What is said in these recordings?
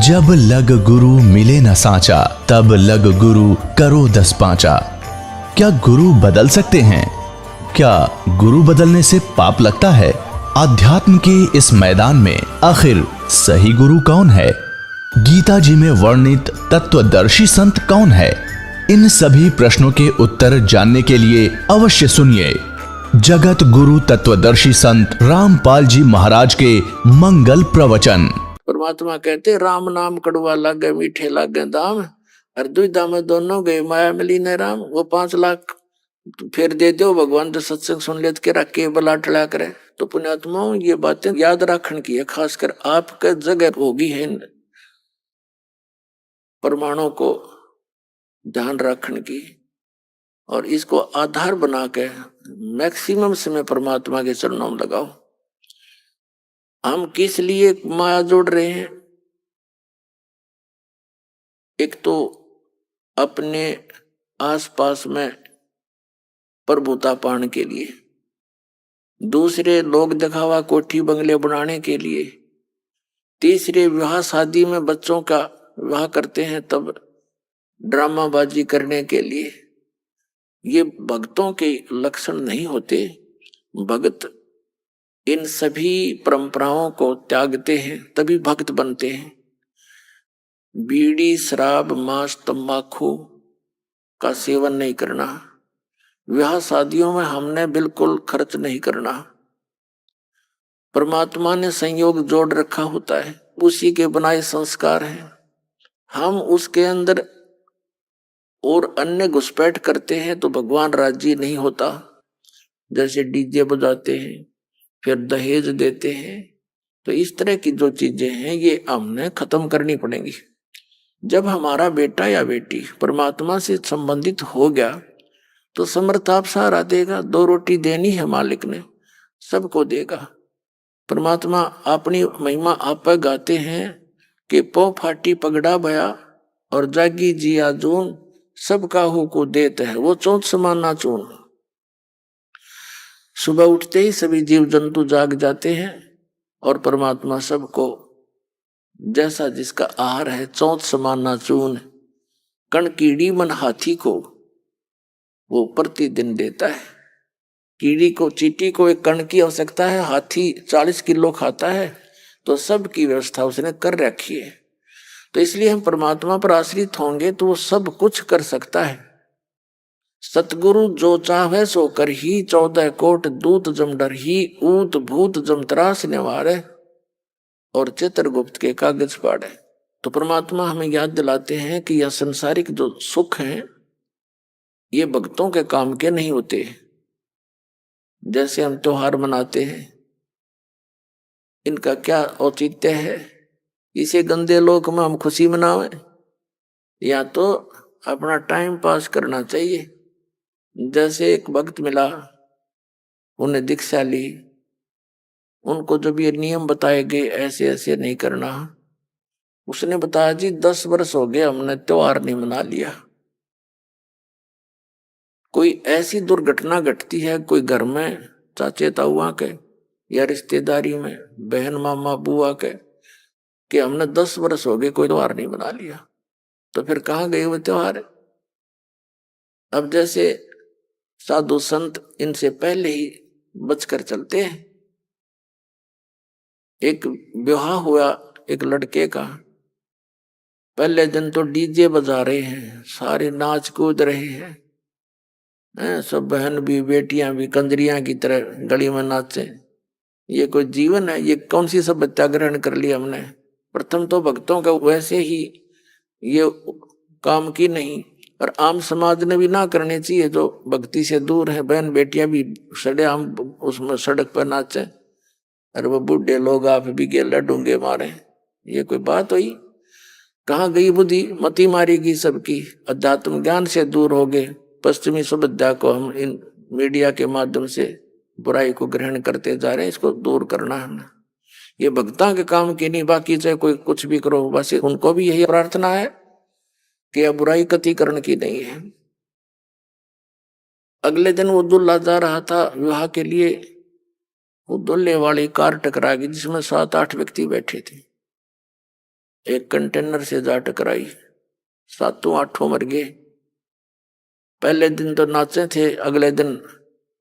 जब लग गुरु मिले न साचा, तब लग गुरु करो 10 पांचा। क्या गुरु बदल सकते हैं? क्या गुरु बदलने से पाप लगता है? अध्यात्म के इस मैदान में आखिर सही गुरु कौन है? गीता जी में वर्णित तत्वदर्शी संत कौन है? इन सभी प्रश्नों के उत्तर जानने के लिए अवश्य सुनिए जगत गुरु तत्वदर्शी संत रामपाल जी महाराज के मंगल प्रवचन। परमात्मा कहते राम नाम कड़वा लागे मीठे लागे दाम, और दुविधा में दोनों गए माया मिली न राम। वो 5 लाख फिर दे दो भगवान तो सत्संग सुन लेते के रखे बला टला करे। तो पुण्यात्माओं ये बातें याद रखने की है, खासकर आपके जगह होगी है इन प्रमाणों को ध्यान रखने की, और इसको आधार बना के मैक्सिमम समय परमात्मा के चरणों में लगाओ। हम किस लिए माया जोड़ रहे हैं? एक तो अपने आसपास में प्रभुता पाने के लिए, दूसरे लोग दिखावा कोठी बंगले बनाने के लिए, तीसरे विवाह शादी में बच्चों का विवाह करते हैं तब ड्रामाबाजी करने के लिए। ये भक्तों के लक्षण नहीं होते। भक्त इन सभी परंपराओं को त्यागते हैं तभी भक्त बनते हैं। बीड़ी शराब मांस तंबाकू का सेवन नहीं करना, विवाह शादियों में हमने बिल्कुल खर्च नहीं करना। परमात्मा ने संयोग जोड़ रखा होता है, उसी के बनाए संस्कार हैं। हम उसके अंदर और अन्य घुसपैठ करते हैं तो भगवान राजी नहीं होता। जैसे डीजे बजाते हैं, फिर दहेज देते हैं, तो इस तरह की जो चीजें हैं ये हमने खत्म करनी पड़ेंगी। जब हमारा बेटा या बेटी परमात्मा से संबंधित हो गया तो समर्थ आप सहारा देगा। 2 रोटी देनी है मालिक ने, सबको देगा। परमात्मा अपनी महिमा आप गाते हैं कि पौ फाटी पगड़ा भया और जागी जिया जून, सबका हो को देता है वो चौथ समाना चून। सुबह उठते ही सभी जीव जंतु जाग जाते हैं और परमात्मा सबको जैसा जिसका आहार है चौथ समाना चून। कण कीड़ी मन हाथी को वो प्रतिदिन देता है। कीड़ी को चींटी को एक कण की आवश्यकता है, हाथी 40 किलो खाता है, तो सबकी व्यवस्था उसने कर रखी है। तो इसलिए हम परमात्मा पर आश्रित होंगे तो वो सब कुछ कर सकता है। सतगुरु जो चाहे सो कर ही, 14 कोट दूत जम डर ही, ऊत भूत जम त्रास निवारे, और चित्रगुप्त के कागज पाड़े। तो परमात्मा हमें याद दिलाते हैं कि यह संसारिक जो सुख हैं ये भक्तों के काम के नहीं होते। जैसे हम त्योहार मनाते हैं, इनका क्या औचित्य है? इसे गंदे लोक में हम खुशी मनावें या तो अपना टाइम पास करना चाहिए। जैसे एक भक्त मिला, उन्हें दीक्षा ली, उनको जब ये नियम बताए गए ऐसे ऐसे नहीं करना, उसने बताया जी 10 वर्ष हो गए हमने त्योहार नहीं मना लिया। कोई ऐसी दुर्घटना घटती है कोई घर में चाचे ताऊआ के या रिश्तेदारी में बहन मामा बुआ के कि हमने 10 वर्ष हो गए कोई त्योहार नहीं मना लिया, तो फिर कहाँ गए वो त्योहार? अब जैसे साधु संत इनसे पहले ही बचकर चलते हैं। एक विवाह हुआ एक लड़के का, पहले दिन तो डीजे बजा रहे हैं, सारे नाच कूद रहे हैं, सब बहन भी बेटियां भी कंजरियां की तरह गली में नाचे। ये कोई जीवन है? ये कौन सी सभ्यता ग्रहण कर ली हमने? प्रथम तो भक्तों का वैसे ही ये काम की नहीं, और आम समाज ने भी ना करने चाहिए। जो भक्ति से दूर है बहन बेटियां भी सड़े आम उसमें सड़क पर नाचे, और वो बूढ़े लोग आप भी गेला डूंगे मारे। ये कोई बात हुई? कहाँ गई बुद्धि? मती मारेगी सबकी। अध्यात्म ज्ञान से दूर हो गए। पश्चिमी सभ्यता को हम इन मीडिया के माध्यम से बुराई को ग्रहण करते जा रहे हैं, इसको दूर करना है। ये भक्ता के काम की नहीं, बाकी चाहे कोई कुछ भी करो, बस उनको भी यही प्रार्थना है कि यह बुराई कति करण की नहीं है। अगले दिन वो दूल्हा जा रहा था विवाह के लिए, वो दूल्हे वाली कार टकरा गई जिसमें 7-8 व्यक्ति बैठे थे। एक कंटेनर से जा टकराई, 7-8 मर गए। पहले दिन तो नाचे थे, अगले दिन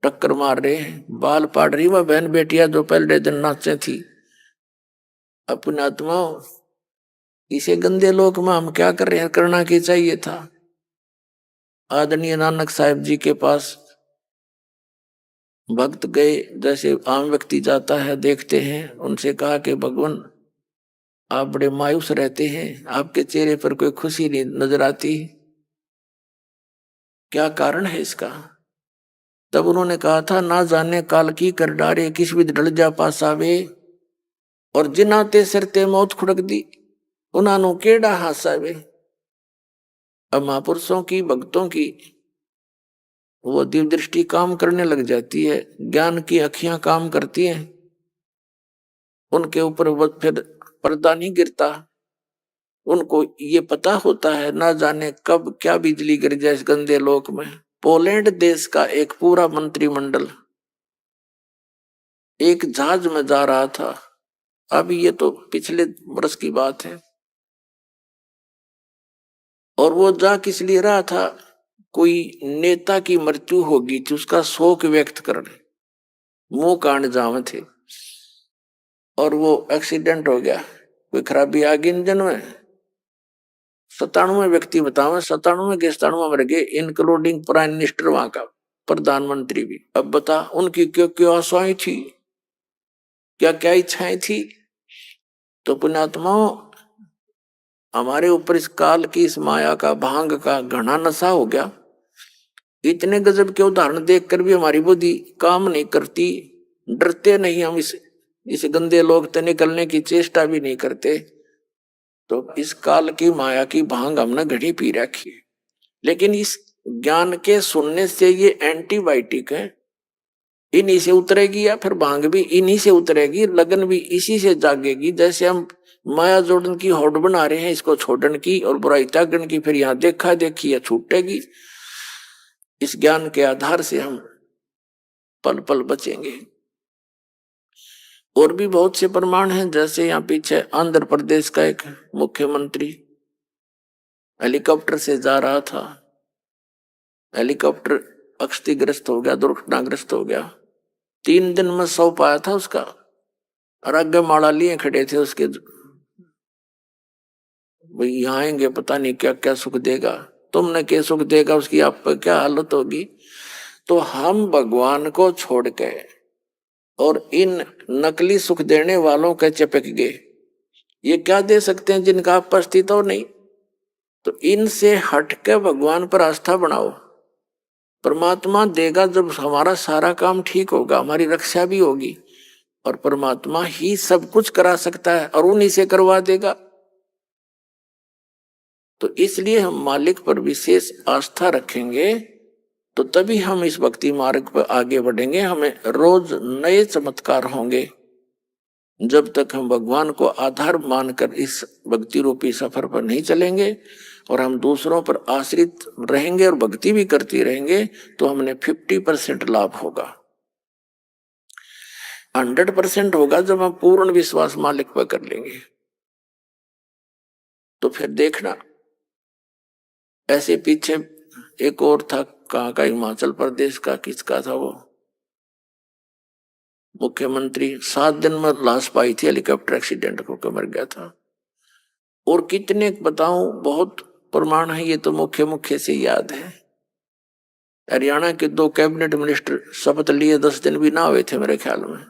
टक्कर मार रहे हैं। बाल पाड़ रही वह बहन बेटियां जो पहले दिन नाचे थी। अपने आत्माओं, इसे गंदे लोक में हम क्या कर रहे हैं? करना क्या चाहिए था? आदरणीय नानक साहिब जी के पास भक्त गए, जैसे आम व्यक्ति जाता है, देखते हैं। उनसे कहा कि भगवान, आप बड़े मायूस रहते हैं, आपके चेहरे पर कोई खुशी नहीं नजर आती, क्या कारण है इसका? तब उन्होंने कहा था, ना जाने काल की कर डारे, किस विध ढल जा पास आवे, और जिनाते सिरते मौत खुड़क दी, उन्होंने केड़ा हासावे। अब महापुरुषों की, भक्तों की वो दिव्य दृष्टि काम करने लग जाती है, ज्ञान की अखियां काम करती हैं, उनके ऊपर वो फिर पर्दा नहीं गिरता। उनको ये पता होता है, ना जाने कब क्या बिजली गिर जाए इस गंदे लोक में। पोलैंड देश का एक पूरा मंत्रिमंडल एक जहाज में जा रहा था। अभी ये तो पिछले वर्ष की बात है। और वो जा किस लिए रहा था? कोई नेता की मृत्यु होगी थी, उसका शोक व्यक्त करने मुंह कांड जाम थे। और वो एक्सीडेंट हो गया, कोई खराबी आ गई इंजन में। 97 व्यक्ति बताओ, 97 के 97 मर गए, इंक्लूडिंग प्राइम मिनिस्टर, वहां का प्रधानमंत्री भी। अब बता, उनकी क्यों क्यों आशाएं थी, क्या क्या इच्छाएं थी? तो पुण्यात्माओं, हमारे ऊपर इस काल की, इस माया का, भांग का घना नशा हो गया। इतने गजब के उदाहरण देखकर भी हमारी बुद्धि काम नहीं करती। डरते नहीं हम, इस गंदे लोग से निकलने की चेष्टा भी नहीं करते। तो इस काल की माया की भांग हमने घड़ी पी रखी है। लेकिन इस ज्ञान के सुनने से ये एंटीबायोटिक है, इन्हीं से उतरेगी, या फिर भांग भी इन्हीं से उतरेगी, लगन भी इसी से जागेगी। जैसे हम माया जोड़न की होड़ बना रहे हैं, इसको छोड़न की और बुराई त्यागन की, फिर यहाँ देखा देखी या छूटेगी। इस ज्ञान के आधार से हम पल पल बचेंगे। और भी बहुत से प्रमाण हैं, जैसे यहाँ पीछे आंध्र प्रदेश का एक मुख्यमंत्री हेलीकॉप्टर से जा रहा था, हेलीकॉप्टर क्षतिग्रस्त हो गया, दुर्घटनाग्रस्त हो गया। 3 दिन में सौ पाया था उसका, और आगे माड़ा लिए खड़े थे उसके, भाई यहाँ आएंगे पता नहीं क्या क्या सुख देगा, तुमने क्या सुख देगा, उसकी आप पर क्या हालत होगी। तो हम भगवान को छोड़ के और इन नकली सुख देने वालों के चिपक गए। ये क्या दे सकते हैं जिनका आप अस्तित्व नहीं? तो इनसे हटके भगवान पर आस्था बढ़ाओ। परमात्मा देगा जब हमारा सारा काम ठीक होगा, हमारी रक्षा भी होगी, और परमात्मा ही सब कुछ करा सकता है और उन्हीं से करवा देगा। तो इसलिए हम मालिक पर विशेष आस्था रखेंगे, तो तभी हम इस भक्ति मार्ग पर आगे बढ़ेंगे। हमें रोज नए चमत्कार होंगे। जब तक हम भगवान को आधार मानकर इस भक्ति रूपी सफर पर नहीं चलेंगे और हम दूसरों पर आश्रित रहेंगे और भक्ति भी करती रहेंगे, तो हमने 50% लाभ होगा। 100% होगा जब हम पूर्ण विश्वास मालिक पर कर लेंगे। तो फिर देखना, ऐसे पीछे एक और था, कहाँ का, हिमाचल प्रदेश का, किसका था वो मुख्यमंत्री, 7 दिन में लाश पाई थी, हेलीकॉप्टर एक्सीडेंट होकर मर गया था। और कितने बताऊं, बहुत प्रमाण है, ये तो मुख्य मुख्य से याद है। हरियाणा के 2 कैबिनेट मिनिस्टर शपथ लिए, 10 दिन भी ना हुए थे मेरे ख्याल में,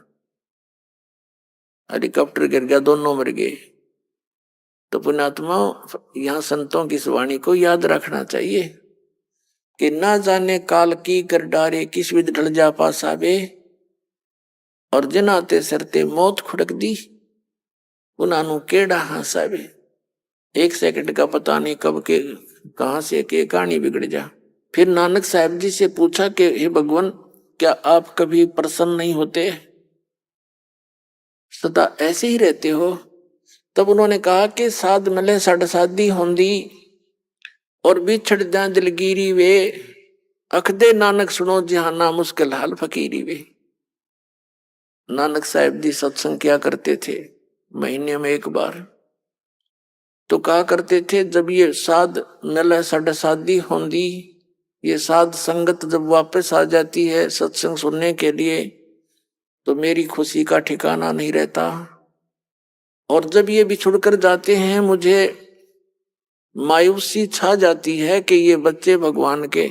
हेलीकॉप्टर गिर गया, दोनों मर गए। तो पुण्यात्मा, यहाँ संतों की इस वाणी को याद रखना चाहिए कि ना जाने काल की कर डारे, किस विध ढल जा पास आवे, और जिनाते सरते मौत खुड़क दी, उन्होंने केड़ा हंसावे। 1 सेकंड का पता नहीं कब के कहां से के कहानी बिगड़ जा। फिर नानक साहब जी से पूछा कि हे भगवान, क्या आप कभी प्रसन्न नहीं होते, सदा ऐसे ही रहते हो? तब उन्होंने कहा कि साध मिले साढ़ साधी होंदी, और बिछड़ जा दिलगिरी वे, अखदे नानक सुनो जहाना मुश्किल हाल फकीरी वे। नानक साहब जी सत्संग क्या करते थे, महीने में 1 बार। तो कहा करते थे जब ये साध मिले साढ़े शादी होंदी, ये साध संगत जब वापस आ जाती है सत्संग सुनने के लिए तो मेरी खुशी का ठिकाना नहीं रहता। और जब ये बिछुड़ कर जाते हैं मुझे मायूसी छा जाती है कि ये बच्चे भगवान के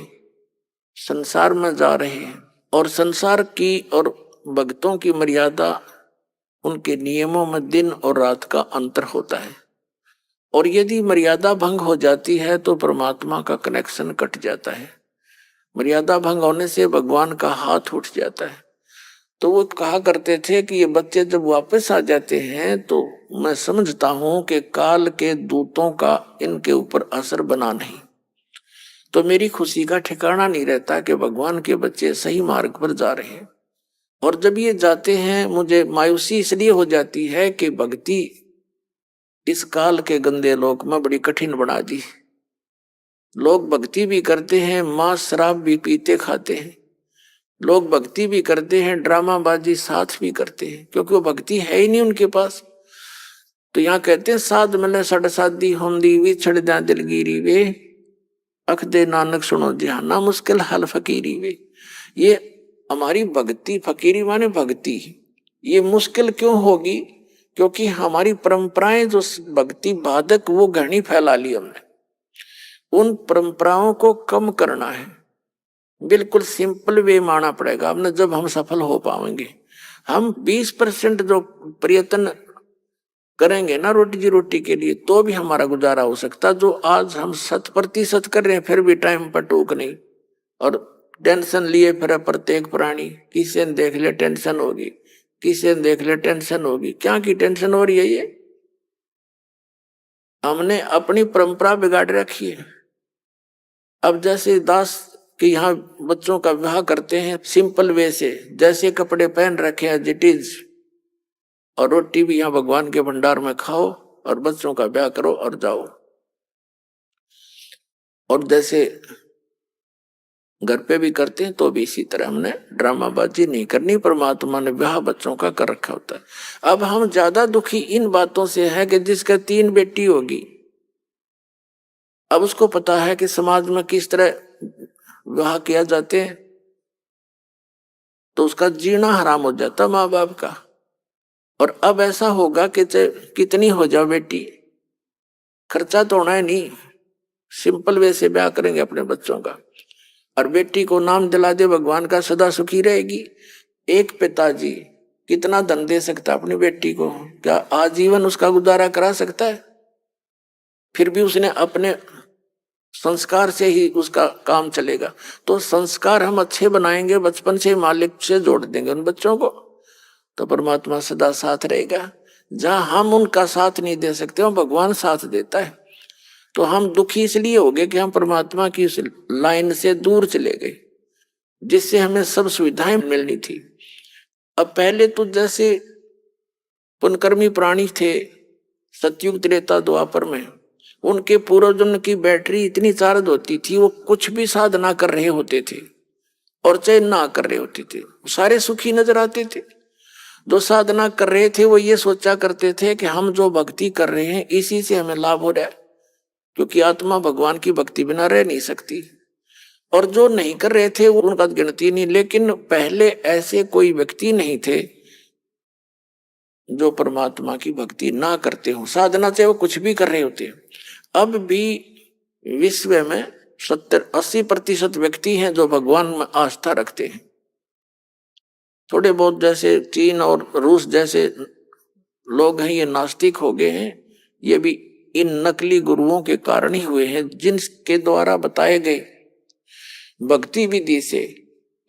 संसार में जा रहे हैं। और संसार की और भक्तों की मर्यादा, उनके नियमों में दिन और रात का अंतर होता है। और यदि मर्यादा भंग हो जाती है तो परमात्मा का कनेक्शन कट जाता है। मर्यादा भंग होने से भगवान का हाथ उठ जाता है। तो वो कहा करते थे कि ये बच्चे जब वापस आ जाते हैं तो मैं समझता हूं कि काल के दूतों का इनके ऊपर असर बना नहीं, तो मेरी खुशी का ठिकाना नहीं रहता कि भगवान के बच्चे सही मार्ग पर जा रहे हैं। और जब ये जाते हैं मुझे मायूसी इसलिए हो जाती है कि भक्ति इस काल के गंदे लोक में बड़ी कठिन बना दी। लोग भक्ति भी करते हैं, मांस शराब भी पीते खाते हैं, लोग भक्ति भी करते हैं, ड्रामाबाजी साथ भी करते हैं, क्योंकि वो भक्ति है ही नहीं उनके पास। तो यहाँ कहते हैं साध मिले सड़ सादी होंदी वी छड़ जा दिलगिरी वे, अख दे नानक सुनो जहाना मुश्किल हाल फकीरी वे। ये हमारी भक्ति, फकीरी माने भक्ति, ये मुश्किल क्यों होगी? क्योंकि हमारी परंपराएं जो भक्ति बाधक वो घनी फैला ली हमने। उन परंपराओं को कम करना है, बिल्कुल सिंपल वे माना पड़ेगा हमने, जब हम सफल हो पाएंगे। हम 20% जो प्रयत्न करेंगे ना रोटी के लिए तो भी हमारा गुजारा हो सकता। जो आज हम 100% कर रहे हैं फिर भी टाइम पर टूक नहीं, और टेंशन लिए फिर प्रत्येक प्राणी, किसी ने देख ले टेंशन होगी, किसी ने देख ले टेंशन होगी। क्या की टेंशन हो रही है? ये हमने अपनी परंपरा बिगाड़ रखी है। अब जैसे दास कि यहाँ बच्चों का विवाह करते हैं सिंपल वे से, जैसे कपड़े पहन रखे हैं जिटीज, और रोटी भी यहाँ भगवान के भंडार में खाओ और बच्चों का ब्याह करो और जाओ। और जैसे घर पे भी करते हैं तो भी इसी तरह हमने ड्रामाबाजी नहीं करनी, परमात्मा ने ब्याह बच्चों का कर रखा होता है। अब हम ज्यादा दुखी इन बातों से है कि जिसका 3 बेटी होगी, अब उसको पता है कि समाज में किस तरह विवाह किया जाते हैं, तो उसका जीना हराम हो जाता माँ बाप का। और अब ऐसा होगा कि कितनी हो जाओ बेटी, खर्चा तो होना है नहीं, सिंपल वे से ब्याह करेंगे अपने बच्चों का, और बेटी को नाम दिला दे भगवान का, सदा सुखी रहेगी। एक पिताजी कितना धन दे सकता अपनी बेटी को? क्या आजीवन उसका गुजारा करा सकता है? फिर भी उसने अपने संस्कार से ही उसका काम चलेगा। तो संस्कार हम अच्छे बनाएंगे, बचपन से मालिक से जोड़ देंगे उन बच्चों को, तो परमात्मा सदा साथ रहेगा। जहां हम उनका साथ नहीं दे सकते वहां भगवान साथ देता है। तो हम दुखी इसलिए हो गए कि हम परमात्मा की उस लाइन से दूर चले गए जिससे हमें सब सुविधाएं मिलनी थी। अब पहले तो जैसे पुनकर्मी प्राणी थे सतयुग त्रेता द्वापर में, उनके पूर्वजन्म की बैटरी इतनी चार्ज होती थी, वो कुछ भी साधना कर रहे होते थे और चाहे ना कर रहे होते थे सारे सुखी नजर आते थे। जो साधना कर रहे थे वो ये सोचा करते थे कि हम जो भक्ति कर रहे हैं इसी से हमें लाभ हो रहा है, क्योंकि आत्मा भगवान की भक्ति बिना रह नहीं सकती। और जो नहीं कर रहे थे वो उनका गिनती नहीं। लेकिन पहले ऐसे कोई व्यक्ति नहीं थे जो परमात्मा की भक्ति ना करते हो, साधना से वो कुछ भी कर रहे होते हैं। अब भी विश्व में 70-80% व्यक्ति हैं जो भगवान में आस्था रखते हैं। थोड़े बहुत जैसे चीन और रूस जैसे लोग हैं ये नास्तिक हो गए हैं, ये भी इन नकली गुरुओं के कारण ही हुए हैं, जिनके द्वारा बताए गए भक्ति विधि से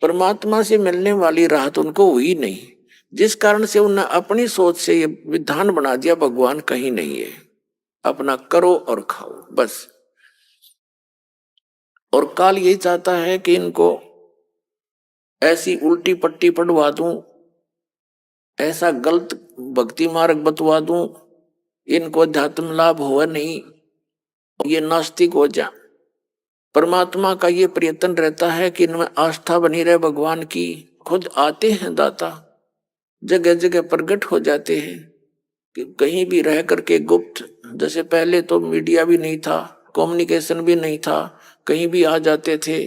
परमात्मा से मिलने वाली राहत उनको हुई नहीं, जिस कारण से उन्होंने अपनी सोच से ये विधान बना दिया भगवान कहीं नहीं है, अपना करो और खाओ बस। और काल यही चाहता है कि इनको ऐसी उल्टी पट्टी पढ़वा दूं, ऐसा गलत भक्ति मार्ग बतवा दूं, इनको अध्यात्म लाभ हुआ नहीं, ये नास्तिक हो जा। परमात्मा का ये प्रयत्न रहता है कि इनमें आस्था बनी रहे भगवान की। खुद आते हैं दाता, जगह जगह प्रकट हो जाते हैं कि कहीं भी रह करके गुप्त जैसे पहले तो मीडिया भी नहीं था, कम्युनिकेशन भी नहीं था, कहीं भी आ जाते थे,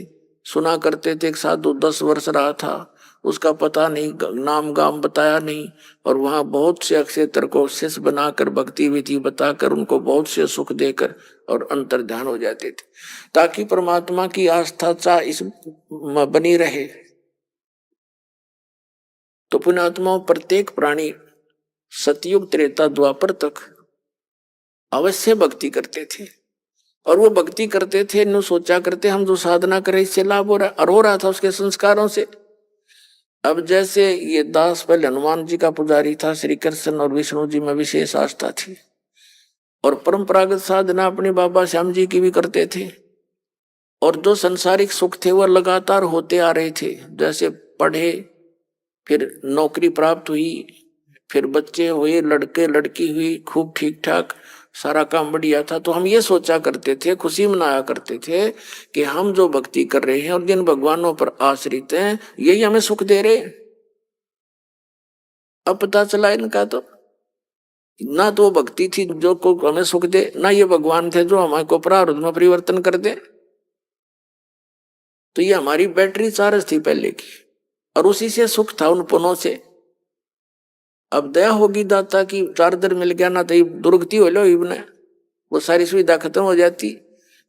सुना करते थे। एक साधु 10 वर्ष रहा था, उसका पता नहीं, नाम गाम बताया नहीं, और वहां बहुत से अक्षेत्र को शिष्य बनाकर भक्ति विधि बताकर उनको बहुत से सुख देकर और अंतर ध्यान हो जाते थे, ताकि परमात्मा की आस्था चाह इस बनी रहे। तो पुण्यात्माओं, प्रत्येक प्राणी सतयुग त्रेता द्वापर तक अवश्य भक्ति करते थे, और वो भक्ति करते थे नु सोचा करते हम जो साधना करें इससे लाभ हो रहा, और हो रहा था उसके संस्कारों से। अब जैसे ये दास पहले हनुमान जी का पुजारी था, श्री कृष्ण और विष्णु जी में विशेष आस्था थी, और परंपरागत साधना अपने बाबा श्याम जी की भी करते थे, और जो संसारिक सुख थे वह लगातार होते आ रहे थे। जैसे पढ़े, फिर नौकरी प्राप्त हुई, फिर बच्चे हुए, लड़के लड़की हुई, खूब ठीक ठाक सारा काम बढ़िया था। तो हम ये सोचा करते थे, खुशी मनाया करते थे कि हम जो भक्ति कर रहे हैं और जिन भगवानों पर आश्रित हैं यही हमें सुख दे रहे। अब पता चला इनका तो ना तो भक्ति थी जो को हमें सुख दे, ना ये भगवान थे जो हमारे को प्रारब्ध में परिवर्तन कर दे। तो ये हमारी बैटरी चार्ज थी पहले की, और उसी से सुख था उन पुनों से। अब दया होगी दाता की, चार्जर मिल गया ना तो दुर्गति हो लो इबने, वो सारी सुविधा खत्म हो जाती।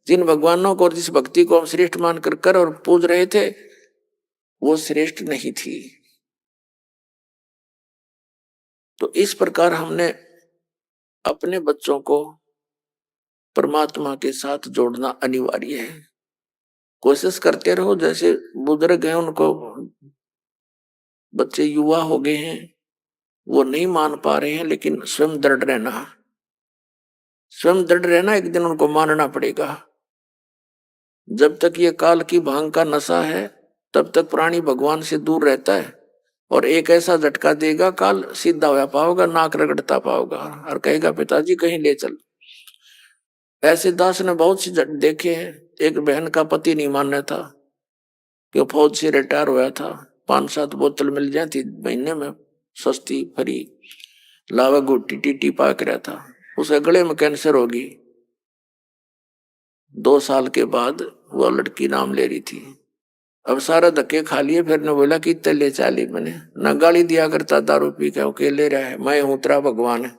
जिन भगवानों को और जिस भक्ति को हम श्रेष्ठ मान कर और पूज रहे थे वो श्रेष्ठ नहीं थी। तो इस प्रकार हमने अपने बच्चों को परमात्मा के साथ जोड़ना अनिवार्य है। कोशिश करते रहो, जैसे बुजुर्ग हैं उनको, बच्चे युवा हो गए हैं वो नहीं मान पा रहे हैं, लेकिन स्वयं दृढ़ रहना, स्वयं दृढ़ रहना, एक दिन उनको मानना पड़ेगा। जब तक ये काल की भांग का नशा है तब तक प्राणी भगवान से दूर रहता है, और एक ऐसा झटका देगा काल, सीधा होया पाओगा, नाक रगड़ता पाओगा और कहेगा पिताजी कहीं ले चल। ऐसे दास ने बहुत से देखे हैं। एक बहन का पति नहीं मानना था कि फौज से रिटायर हुआ था, 5-7 बोतल मिल जाती महीने में सस्ती फ्री, लावा गुट्टी टीटी पाक रहा था, उसे गले में कैंसर होगी। 2 साल के बाद वो लड़की नाम ले रही थी। अब सारा धक्के खा लिए, फिर ने बोला कि ले चाली, मैंने ना गाली दिया करता दारू पी के ले रहा है, मैं हूं तेरा भगवान है,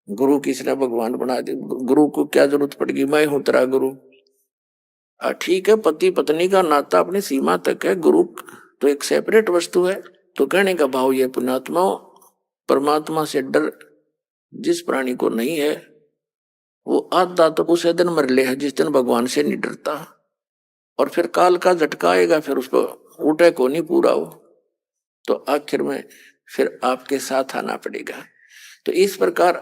गुरु किसने भगवान बना दी, गुरु को क्या जरूरत पड़ेगी, मैं हूं तेरा गुरु। ठीक है, पति पत्नी का नाता अपनी सीमा तक है, गुरु तो एक सेपरेट वस्तु है। तो कहने का भाव ये पुण्यात्माओं, परमात्मा से डर जिस प्राणी को नहीं है वो आधा तो उसे दिन मर ले है जिस दिन भगवान से नहीं डरता, और फिर काल का झटका आएगा, फिर उसको उठे को नहीं पूरा हो, तो आखिर में फिर आपके साथ आना पड़ेगा। तो इस प्रकार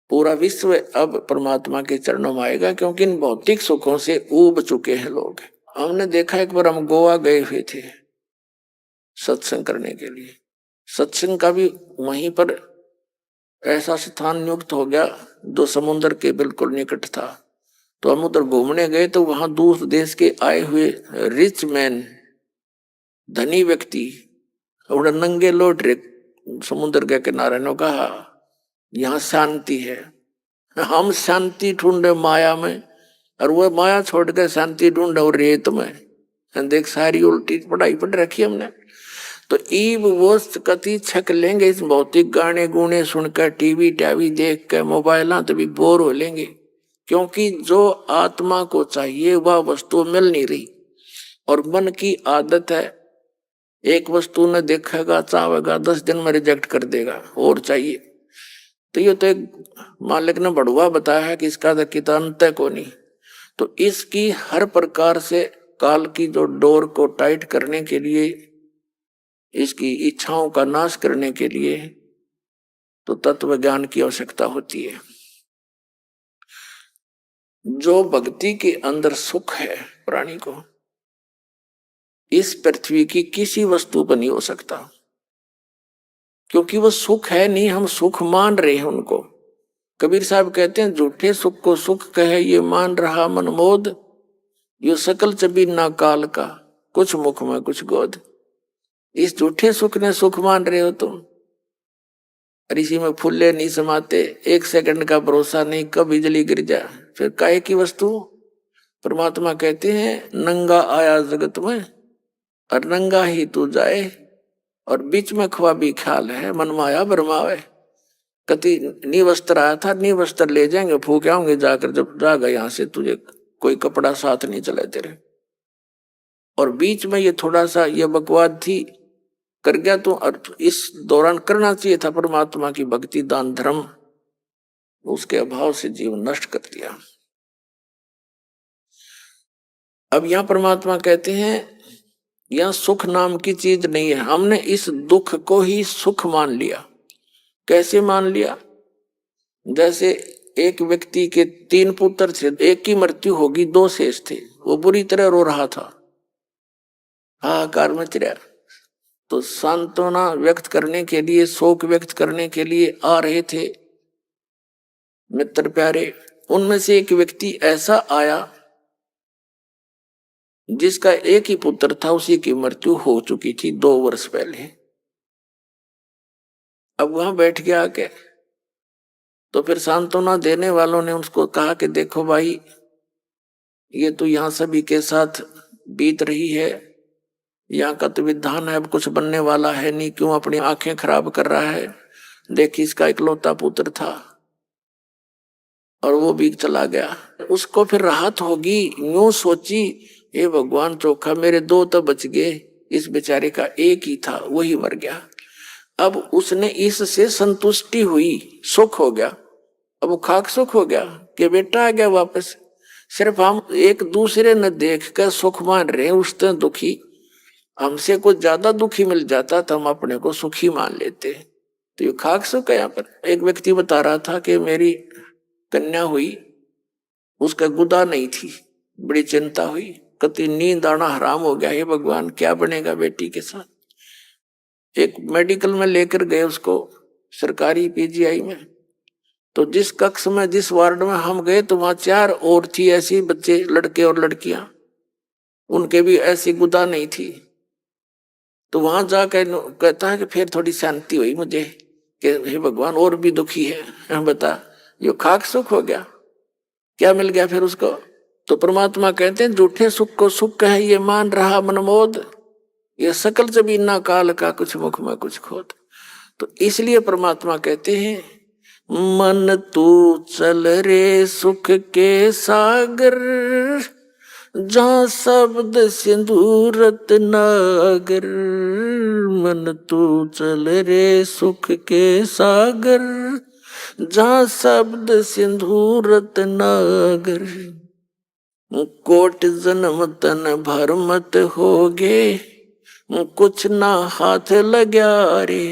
पूरा विश्व अब परमात्मा के चरणों में आएगा, क्योंकि इन भौतिक सुखों से ऊब चुके हैं लोग। हमने देखा एक बार हम गोवा गए हुए थे सत्संग करने के लिए, सत्संग का भी वहीं पर ऐसा स्थान नियुक्त हो गया जो समुद्र के बिल्कुल निकट था। तो हम उधर घूमने गए तो वहां दूसरे देश के आए हुए रिच मैन, धनी व्यक्ति उड़ा नंगे लौट रहे समुद्र के किनारे ने कहा यहाँ शांति है, हम शांति ढूंढे माया में, और वो माया छोड़ कर शांति ढूंढे और रेत में। देख सारी उल्टी पढ़ाई पढ़ रखी हमने। तो ईब वो कति छक लेंगे इस भौतिक गाने गुणे सुनकर, टीवी टावी देख कर, मोबाइल तो भी बोर हो लेंगे, क्योंकि जो आत्मा को चाहिए वह वस्तु मिल नहीं रही। और मन की आदत है, एक वस्तु ने देखेगा चाहेगा 10 दिन में रिजेक्ट कर देगा, और चाहिए। तो ये तो एक मालिक ने बढ़ुआ बताया है कि इसका तो कितना अंत है को नहीं। तो इसकी हर प्रकार से काल की जो डोर को टाइट करने के लिए, इसकी इच्छाओं का नाश करने के लिए तो तत्व ज्ञान की आवश्यकता होती है। जो भक्ति के अंदर सुख है प्राणी को, इस पृथ्वी की किसी वस्तु पर नहीं हो सकता, क्योंकि वो सुख है नहीं, हम सुख मान रहे हैं उनको। कबीर साहब कहते हैं झूठे सुख को सुख कहे ये मान रहा मन मोद, यो सकल चबी ना काल का, कुछ मुख में कुछ गोद। इस झूठे सुख ने सुख मान रहे हो तुम। और इसी में फुल्ले नहीं समाते, 1 सेकंड का भरोसा नहीं, कब बिजली गिर जाए। फिर काहे की वस्तु? परमात्मा कहते हैं नंगा आया जगत में और नंगा ही तू जाए, और बीच में ख्वाबी ख्याल है मन माया भरमावे। कति निवस्त्र आया था, निवस्त्र ले जाएंगे, फूक आऊंगे जाकर, जब जागा यहां से तुझे कोई कपड़ा साथ नहीं चले तेरे। और बीच में ये थोड़ा सा ये बकवाद थी, कर गया तो, और इस दौरान करना चाहिए था परमात्मा की भक्ति दान धर्म, उसके अभाव से जीवन नष्ट कर दिया। अब यहां परमात्मा कहते हैं यहां सुख नाम की चीज नहीं है, हमने इस दुख को ही सुख मान लिया। कैसे मान लिया? जैसे एक व्यक्ति के 3 पुत्र थे, एक की मृत्यु होगी, 2 शेष थे, वो बुरी तरह रो रहा था, हाहाकार मच रहा। तो सांत्वना व्यक्त करने के लिए, शोक व्यक्त करने के लिए आ रहे थे मित्र प्यारे। उनमें से एक व्यक्ति ऐसा आया जिसका एक ही पुत्र था, उसी की मृत्यु हो चुकी थी 2 वर्ष पहले। अब वहां बैठ गया आके, तो फिर सांत्वना देने वालों ने उसको कहा कि देखो भाई, ये तो यहाँ सभी के साथ बीत रही है, यहाँ का तो विधान है, अब कुछ बनने वाला है नहीं, क्यों अपनी आंखें खराब कर रहा है? देख, इसका इकलौता पुत्र था और वो भी चला गया। उसको फिर राहत होगी, यूं सोची, हे भगवान चोखा, मेरे 2 तो बच गए, इस बेचारे का एक ही था, वही मर गया। अब उसने इससे संतुष्टि हुई, सुख हो गया। अब वो खाक सुख हो गया कि बेटा आ गया वापस। सिर्फ हम एक दूसरे ने देख कर सुख मान रहे हैं, उससे दुखी, हमसे कुछ ज्यादा दुखी मिल जाता तो हम अपने को सुखी मान लेते। तो ये खाक सुख है। यहाँ पर एक व्यक्ति बता रहा था कि मेरी कन्या हुई, उसका गुदा नहीं थी, बड़ी चिंता हुई, कति नींद आना हराम हो गया, हे भगवान क्या बनेगा बेटी के साथ। एक मेडिकल में लेकर गए उसको, सरकारी पीजीआई में। तो जिस कक्ष में, जिस वार्ड में हम गए, तो वहां 4 और थी ऐसी बच्चे, लड़के और लड़कियां, उनके भी ऐसी गुदा नहीं थी। तो वहां जाकर कहता है कि फिर थोड़ी शांति हुई मुझे कि हे भगवान और भी दुखी है, बता, यो खाक सुख हो गया, क्या मिल गया फिर उसको? तो परमात्मा कहते हैं झूठे सुख को सुख है ये मान रहा मनमोद, ये सकल जमीना काल का कुछ मुख में कुछ खोद। तो इसलिए परमात्मा कहते हैं मन तू चल रे सुख के सागर, जहाँ शब्द सिंदूरत नागर। मन तू चल रे सुख के सागर, जहाँ शब्द सिंदूरत नागर। कोट जन्म तन भर मत होगे, कुछ ना हाथ लग्या रे।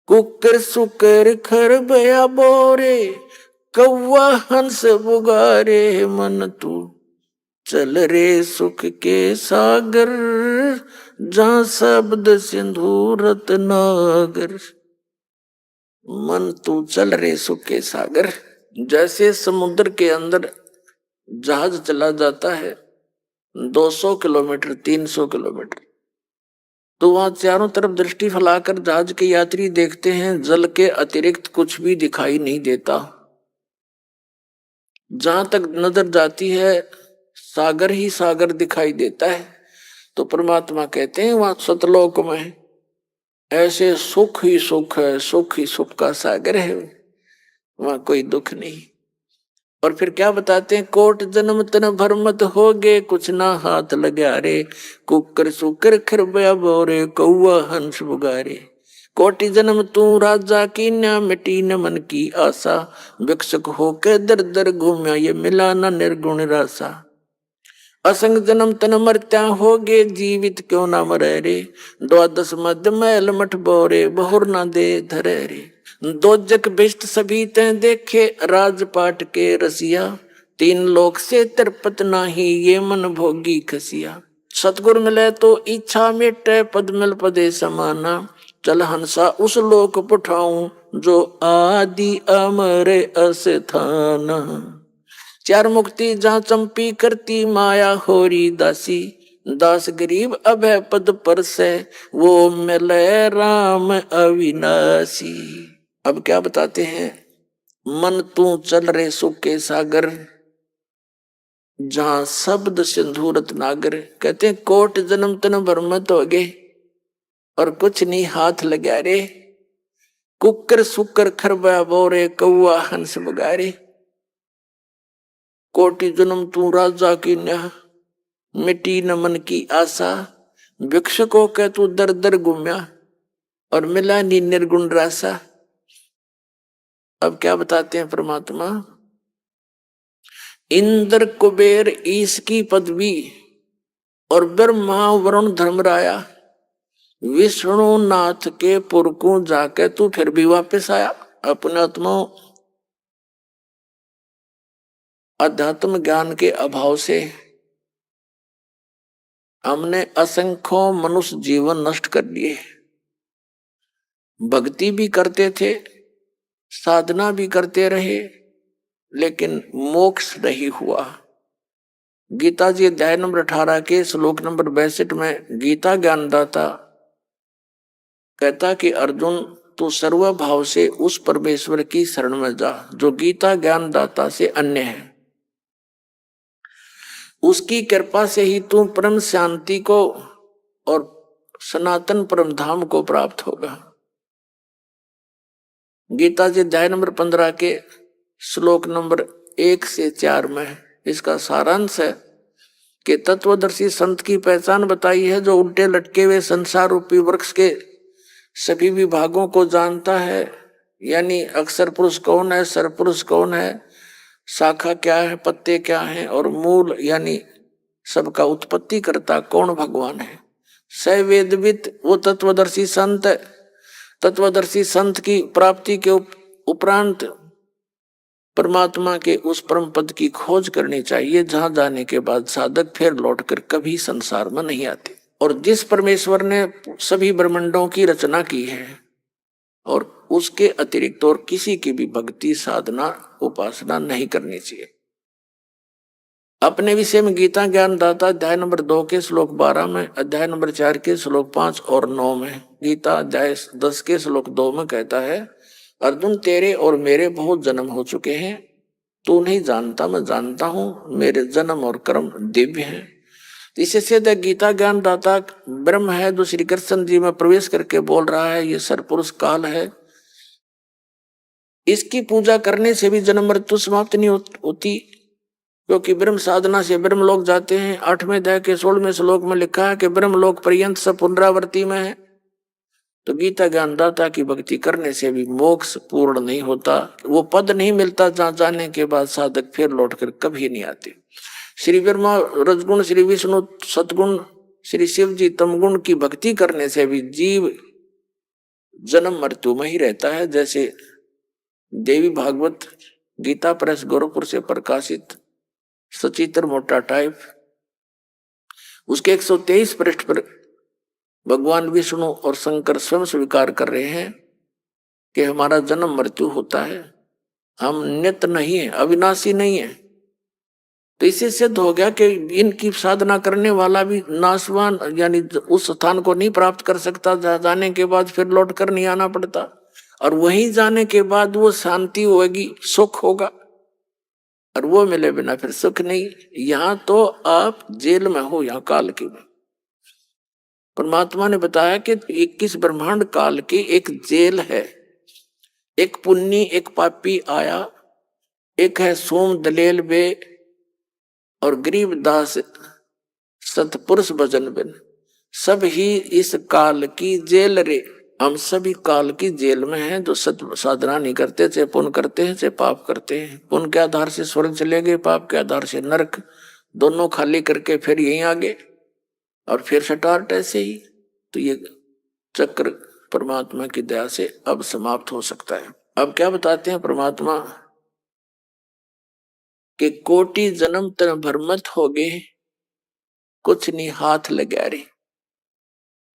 कुकर सुकर खर बया बोरे, कौवा हंस बुगारे। मन तू चल रे सुख के सागर, जहाँ शब्द सिंदूरत नागर। मन तू चल रे सुख के सागर। जैसे समुद्र के अंदर जहाज चला जाता है 200 किलोमीटर 300 किलोमीटर, तो वहां चारों तरफ दृष्टि फैलाकर जहाज के यात्री देखते हैं, जल के अतिरिक्त कुछ भी दिखाई नहीं देता। जहां तक नजर जाती है सागर ही सागर दिखाई देता है। तो परमात्मा कहते हैं वहां सतलोक में ऐसे सुख ही सुख है, सुख ही सुख का सागर है, वहां कोई दुख नहीं। और फिर क्या बताते हैं, कोट जन्म तन भर मत होगे, कुछ ना हाथ लग्या रे। कुकर सुकर खरबया बोरे, कौआ हंस बुगारे। कोटि जन्म तू राजा की न्या, मिटी न मन की आशा। भिक्षुक होके दर दर घूम्या, ये मिला न निर्गुण रासा। असंग जन्म तन मरत्या होगे, जीवित क्यों ना मरे रे। 12 मध्य मैल मठ बोरे, बहुर ना दे धरे रे। दोजक बिष्ट सभी ते देखे, राजपाट के रसिया। 3 लोक से तरपत नाही, ये मन भोगी खसिया। सतगुर मिले तो इच्छा मिटे, पद मिल पदे समाना। चल हंसा उस लोक पठाऊं, जो आदि अमर अस्थाना। 4 मुक्ति जहाँ चंपी करती, माया होरी दासी। दास गरीब अभय पद पर से वो मिले राम अविनाशी। अब क्या बताते हैं, मन तू चल रे सुख के सागर, जहां शब्द सिंधुरत नागर। कहते हैं कोट जन्म तन भरमत हो गए और कुछ नहीं हाथ लगा रे, कुकर सुकर खरबा बोरे कौआ हंस बगारे। कोटि जन्म तू राजा की न्याह, मिट्टी न मन की आशा, भिक्ष को कह तू दर दर घूमया और मिला नी निर्गुण रासा। अब क्या बताते हैं परमात्मा, इंद्र कुबेर ईश की पदवी और ब्रह्मा वरुण धर्मराया, विष्णु नाथ के पुरकू जाके तू फिर भी वापस आया। अपने आत्मा अध्यात्म ज्ञान के अभाव से हमने असंख्यों मनुष्य जीवन नष्ट कर दिए। भक्ति भी करते थे, साधना भी करते रहे, लेकिन मोक्ष नहीं हुआ। गीता जी अध्याय नंबर 18 के श्लोक नंबर 62 में गीता ज्ञानदाता कहता कि अर्जुन तू सर्व भाव से उस परमेश्वर की शरण में जा जो गीता ज्ञानदाता से अन्य है। उसकी कृपा से ही तू परम शांति को और सनातन परम धाम को प्राप्त होगा। गीता जी अध्याय नंबर 15 के श्लोक नंबर 1 से 4 में इसका सारांश है कि तत्वदर्शी संत की पहचान बताई है, जो उल्टे लटके हुए संसार रूपी वृक्ष के सभी विभागों को जानता है। यानी अक्षर पुरुष कौन है, सर पुरुष कौन है, शाखा क्या है, पत्ते क्या हैं, और मूल यानी सबका उत्पत्ति करता कौन भगवान है। स वेदविद वो तत्वदर्शी संत है। तत्वदर्शी संत की प्राप्ति के उपरांत परमात्मा के उस परम पद की खोज करनी चाहिए, जहां जाने के बाद साधक फिर लौटकर कभी संसार में नहीं आते। और जिस परमेश्वर ने सभी ब्रह्मांडों की रचना की है और उसके अतिरिक्त और किसी की भी भक्ति साधना उपासना नहीं करनी चाहिए। अपने विषय में गीता ज्ञानदाता अध्याय नंबर 2 के श्लोक 12 में, अध्याय नंबर 4 के श्लोक 5 और 9 में, गीता अध्याय 10 के श्लोक 2 में कहता है, अर्जुन तेरे और मेरे बहुत जन्म हो चुके हैं, तू नहीं जानता मैं जानता हूं, मेरे जन्म और कर्म दिव्य हैं। इससे सीधे गीता ज्ञानदाता ब्रह्म है जो श्री कृष्ण जी में प्रवेश करके बोल रहा है, ये सरपुरुष काल है। इसकी पूजा करने से भी जन्म मृत्यु समाप्त नहीं होती, क्योंकि ब्रह्म साधना से ब्रह्म लोक जाते हैं। 8वें अध्याय के 16वें श्लोक में लिखा है कि ब्रह्म लोक पर्यंत सब पुनरावृत्ति में है। तो गीता ज्ञानदाता की भक्ति करने से भी मोक्ष पूर्ण नहीं होता, वो पद नहीं मिलता जहां जाने के बाद साधक फिर लौटकर कभी नहीं आते। श्री ब्रह्मा रजगुण, श्री विष्णु सतगुण, श्री शिव जी तमगुण की भक्ति करने से भी जीव जन्म मृत्यु में ही रहता है। जैसे देवी भागवत गीता प्रेस गोरखपुर से प्रकाशित सचित्र मोटा टाइप, उसके 123 पृष्ठ पर भगवान विष्णु और शंकर स्वयं स्वीकार कर रहे हैं कि हमारा जन्म मृत्यु होता है, हम नित्य नहीं है, अविनाशी नहीं है। तो इससे सिद्ध हो गया कि इनकी साधना करने वाला भी नाशवान यानी उस स्थान को नहीं प्राप्त कर सकता, जाने के बाद फिर लौट कर नहीं आना पड़ता, और वहीं जाने के बाद वो शांति होगी, सुख होगा, और वो मिले बिना फिर सुख नहीं। यहां तो आप जेल में हो, यहां काल की में परमात्मा ने बताया कि 21 ब्रह्मांड काल की एक जेल है। एक पुण्य एक पापी आया, एक है सोम दलेल बे और गरीब दास सतपुरुष भजन बिन, सब ही इस काल की जेल रे। हम सभी काल की जेल में हैं, जो सत साधना नहीं करते, चाहे पुण्य करते हैं चाहे पाप करते हैं। पुण्य के आधार से स्वर्ग चले गए, पाप के आधार से नरक, दोनों खाली करके फिर यहीं आ गए और फिर सटार्ट ऐसे ही। तो ये चक्र परमात्मा की दया से अब समाप्त हो सकता है। अब क्या बताते हैं परमात्मा कि कोटि जन्म तन भरमत हो गए, कुछ नहीं हाथ लगा रे।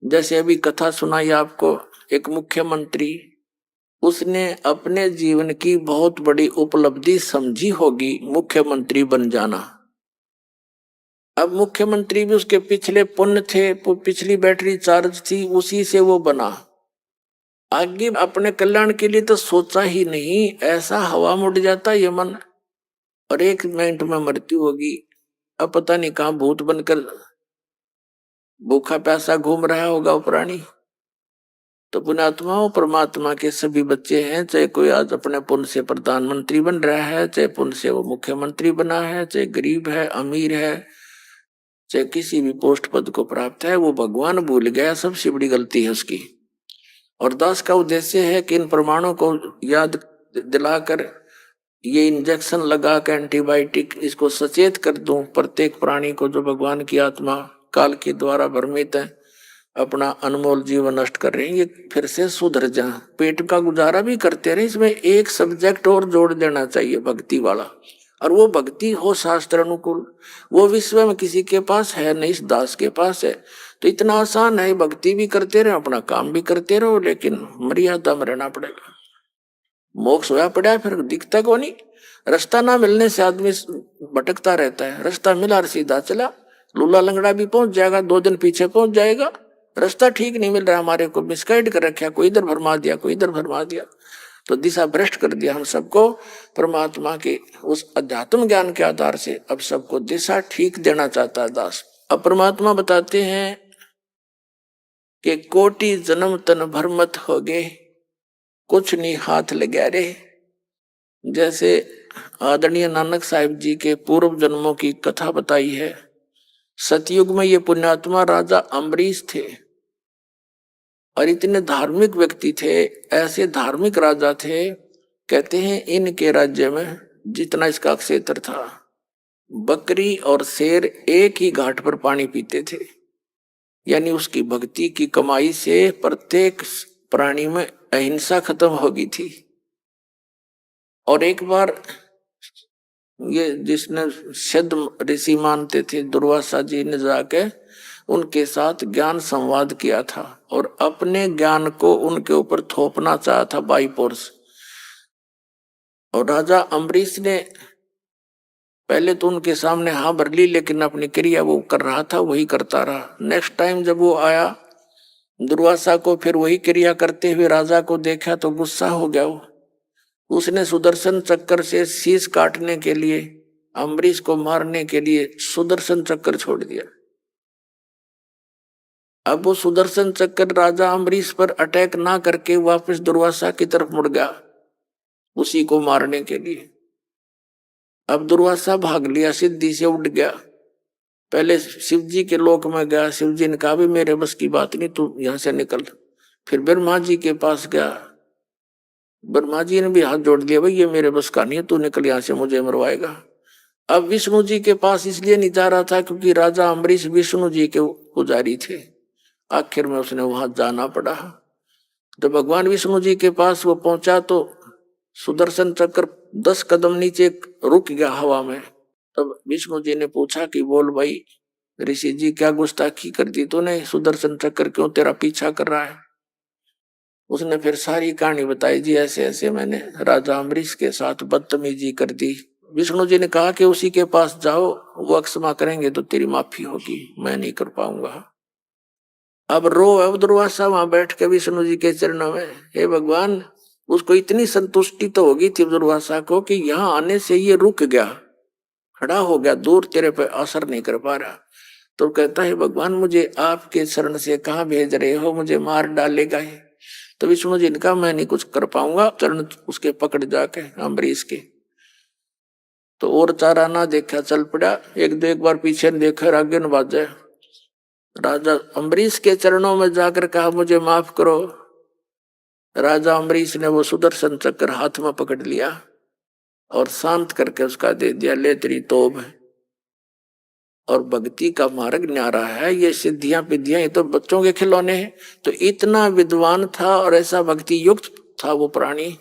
जैसे अभी कथा सुनाई आपको, एक मुख्यमंत्री, उसने अपने जीवन की बहुत बड़ी उपलब्धि समझी होगी मुख्यमंत्री बन जाना। अब मुख्यमंत्री भी उसके पिछले पुण्य थे, पिछली बैटरी चार्ज थी, उसी से वो बना। आगे अपने कल्याण के लिए तो सोचा ही नहीं, ऐसा हवा में उड़ जाता ये मन, और 1 मिनट में मृत्यु होगी। अब पता नहीं कहां भूत बनकर भूखा प्यासा घूम रहा होगा वो प्राणी। तो पुण्यात्माओं, परमात्मा के सभी बच्चे हैं, चाहे कोई आज अपने पुण्य से प्रधानमंत्री बन रहा है, चाहे पुण्य से वो मुख्यमंत्री बना है, चाहे गरीब है, अमीर है, चाहे किसी भी पोस्ट पद को प्राप्त है, वो भगवान भूल गया, सबसे बड़ी गलती है उसकी। और दास का उद्देश्य है कि इन प्रमाणों को याद दिलाकर, ये इंजेक्शन लगा कर एंटीबायोटिक इसको सचेत कर दूं प्रत्येक प्राणी को जो भगवान की आत्मा काल के द्वारा भ्रमित है, अपना अनमोल जीवन नष्ट कर रहे हैं, ये फिर से सुधर जा, पेट का गुजारा भी करते रहे। इसमें एक सब्जेक्ट और जोड़ देना चाहिए, भक्ति वाला, और वो भक्ति हो शास्त्र अनुकूल। वो विश्व में किसी के पास है नहीं, इस दास के पास है। तो इतना आसान है, भक्ति भी करते रहे, अपना काम भी करते रहो, लेकिन मर्यादा में रहना पड़ेगा। मोक्ष होया पड़ा फिर दिखता को नहीं। रास्ता ना मिलने से आदमी भटकता रहता है, रास्ता मिला और सीधा चला, लूला लंगड़ा भी पहुंच जाएगा, 2 दिन पीछे पहुंच जाएगा। रास्ता ठीक नहीं मिल रहा, हमारे को मिसगाइड कर रखा, कोई इधर भरमा दिया, कोई इधर भरमा दिया, तो दिशा भ्रष्ट कर दिया हम सबको। परमात्मा के उस अध्यात्म ज्ञान के आधार से अब सबको दिशा ठीक देना चाहता है दास। अब परमात्मा बताते हैं कि कोटि जन्म तन भरमत हो गए, कुछ नहीं हाथ लगा रे। जैसे आदरणीय नानक साहिब जी के पूर्व जन्मों की कथा बताई है। सतयुग में ये पुण्यात्मा राजा अम्बरीश थे, और इतने धार्मिक व्यक्ति थे, ऐसे धार्मिक राजा थे, कहते हैं इनके राज्य में जितना इसका क्षेत्र था, बकरी और शेर एक ही घाट पर पानी पीते थे। यानी उसकी भक्ति की कमाई से प्रत्येक प्राणी में अहिंसा खत्म हो गई थी। और एक बार ये जिसने सिद्ध ऋषि मानते थे दुर्वासा जी ने जाके उनके साथ ज्ञान संवाद किया था, और अपने ज्ञान को उनके ऊपर थोपना चाहा था बाई फोर्स। और राजा अम्बरीश ने पहले तो उनके सामने हाँ भर ली, लेकिन अपनी क्रिया वो कर रहा था वही करता रहा। नेक्स्ट टाइम जब वो आया दुर्वासा को फिर वही क्रिया करते हुए राजा को देखा तो गुस्सा हो गया वो। उसने सुदर्शन चक्कर से शीश काटने के लिए, अम्बरीश को मारने के लिए सुदर्शन चक्कर छोड़ दिया। अब वो सुदर्शन चक्कर राजा अम्बरीश पर अटैक ना करके वापस दुर्वासा की तरफ मुड़ गया उसी को मारने के लिए। अब दुर्वासा भाग लिया, सिद्धि से उड़ गया, पहले शिव जी के लोक में गया। शिव जी ने कहा भी मेरे बस की बात नहीं, तू यहां से निकल। फिर ब्रह्मा जी के पास गया, ब्रह्मा जी ने भी हाथ जोड़ दिया, भाई ये मेरे बस का नहीं है, तू निकल यहाँ से, मुझे मरवाएगा। अब विष्णु जी के पास इसलिए नहीं जा रहा था क्योंकि राजा अम्बरीश विष्णु जी के पुजारी थे। आखिर में उसने वहां जाना पड़ा। जब भगवान विष्णु जी के पास वो पहुंचा तो सुदर्शन चक्र 10 कदम नीचे रुक गया हवा में। तब विष्णु जी ने पूछा कि बोल भाई ऋषि जी, क्या गुस्ताखी कर दी तूने, सुदर्शन चक्र क्यों तेरा पीछा कर रहा है। उसने फिर सारी कहानी बताई, जी ऐसे ऐसे मैंने राजा अम्बरीश के साथ बदतमीजी कर दी। विष्णु जी ने कहा कि उसी के पास जाओ, वो क्षमा करेंगे तो तेरी माफी होगी, मैं नहीं कर पाऊंगा। अब अब दुर्वासा वहां बैठ के विष्णु जी के चरणों में, हे भगवान, उसको इतनी संतुष्टि तो होगी थी दुर्वासा को कि यहाँ आने से ये रुक गया, खड़ा हो गया, दूर तेरे पे असर नहीं कर पा रहा। तो कहता है भगवान मुझे आपके शरण से कहाँ भेज रहे हो, मुझे मार डालेगा है। तो विष्णु जी ने कहा मैं नहीं कुछ कर पाऊंगा, चरण उसके पकड़ जाके अम्बरीश के। तो और चारा ना देखा, चल पड़ा। एक बार पीछे देखा, आगे न बाजे। राजा अम्बरीश के चरणों में जाकर कहा मुझे माफ करो। राजा अम्बरीश ने वो सुदर्शन चक्र हाथ में पकड़ लिया और शांत करके उसका दे दिया, ले तेरी तोब है। और भक्ति का मार्ग न्यारा है, ये सिद्धियां पिद्धियां ये तो बच्चों के खिलौने हैं। तो इतना विद्वान था और ऐसा भक्ति युक्त था वो प्राणी।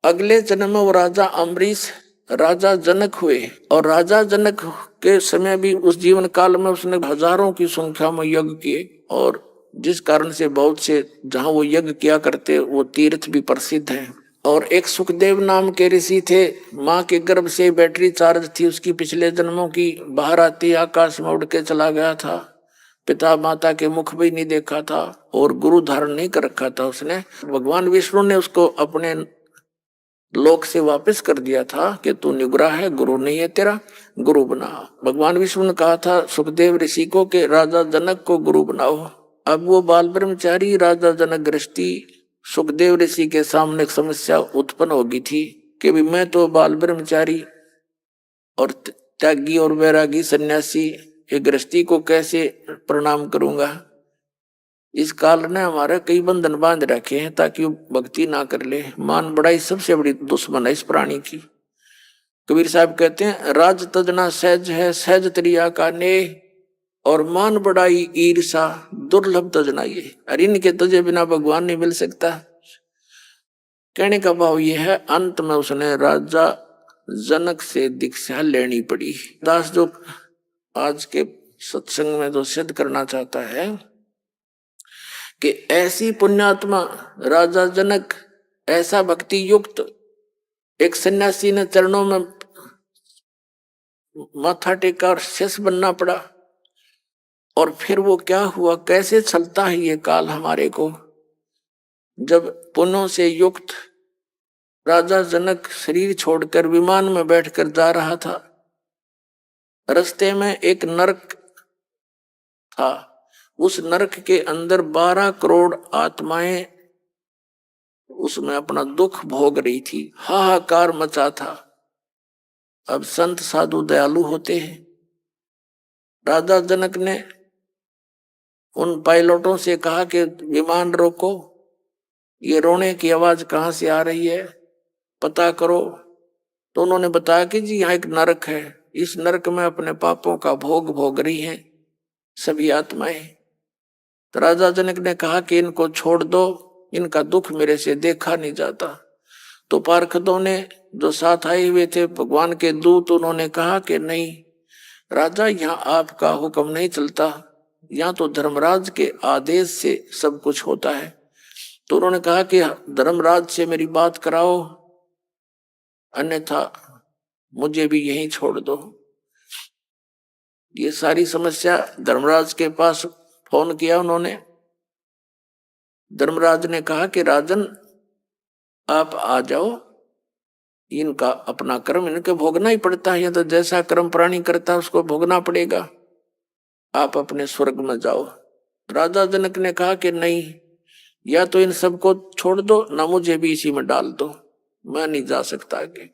अगले जन्म में वो राजा अम्बरीश राजा जनक हुए, और राजा जनक के समय भी उस जीवन काल में उसने हजारों की संख्या में यज्ञ किए, और जिस कारण से बहुत से जहां वो यज्ञ किया करते वो तीर्थ भी प्रसिद्ध हैं। और एक सुखदेव नाम के ऋषि थे, माँ के गर्भ से बैटरी चार्ज थी उसकी पिछले जन्मों की, बाहर आती आकाश में उड़ के चला गया था, पिता माता के मुख भी नहीं देखा था और गुरु धारण नहीं कर रखा था उसने। भगवान विष्णु ने उसको अपने लोक से वापस कर दिया था कि तू निग्रह है, गुरु नहीं है तेरा, गुरु बना। भगवान विष्णु ने कहा था सुखदेव ऋषि को कि राजा जनक को गुरु बनाओ। अब वो बाल ब्रह्मचारी राजा जनक गृहस्थी सुखदेव ऋषि के सामने एक समस्या उत्पन्न हो गई थी कि भी मैं तो बाल ब्रह्मचारी और त्यागी और वैरागी सन्यासी एक गृहस्थी को कैसे प्रणाम करूंगा। इस काल ने हमारे कई बंधन बांध रखे हैं ताकि वो भक्ति ना कर ले। मान बड़ाई सबसे बड़ी दुश्मन है इस प्राणी की। कबीर साहब कहते हैं राज तजना सहज है, सहज तरिया का ने, और मान बड़ाई ईर्षा दुर्लभ तजना ये। अरे इनके तजे बिना भगवान नहीं मिल सकता। कहने का भाव ये है, अंत में उसने राजा जनक से दीक्षा लेनी पड़ी। दास जो आज के सत्संग में जो सिद्ध करना चाहता है कि ऐसी पुण्यात्मा राजा जनक, ऐसा भक्ति युक्त एक सन्यासी ने चरणों में माथा टेका और शेष बनना पड़ा। और फिर वो क्या हुआ, कैसे चलता है ये काल हमारे को। जब पुण्यों से युक्त राजा जनक शरीर छोड़कर विमान में बैठकर जा रहा था, रास्ते में एक नरक था। उस नरक के अंदर 12 करोड़ आत्माएं उसमें अपना दुख भोग रही थी, हाहाकार मचा था। अब संत साधु दयालु होते हैं। राजा जनक ने उन पायलटों से कहा कि विमान रोको, ये रोने की आवाज कहां से आ रही है, पता करो। तो उन्होंने बताया कि जी यहाँ एक नरक है, इस नरक में अपने पापों का भोग भोग रही हैं सभी आत्माएं। तो राजा जनक ने कहा कि इनको छोड़ दो, इनका दुख मेरे से देखा नहीं जाता। तो पार्षदों ने जो साथ आए हुए थे भगवान के दूत, उन्होंने कहा कि नहीं राजा, यहाँ आपका हुक्म नहीं चलता, यहाँ तो धर्मराज के आदेश से सब कुछ होता है। तो उन्होंने कहा कि धर्मराज से मेरी बात कराओ, अन्यथा मुझे भी यहीं छोड़ दो। ये सारी समस्या धर्मराज के पास फोन किया उन्होंने। धर्मराज ने कहा कि राजन आप आ जाओ, इनका अपना कर्म इनके भोगना ही पड़ता है, या तो जैसा कर्म प्राणी करता है उसको भोगना पड़ेगा, आप अपने स्वर्ग में जाओ। राजा जनक ने कहा कि नहीं, या तो इन सबको छोड़ दो, ना मुझे भी इसी में डाल दो, मैं नहीं जा सकता आगे।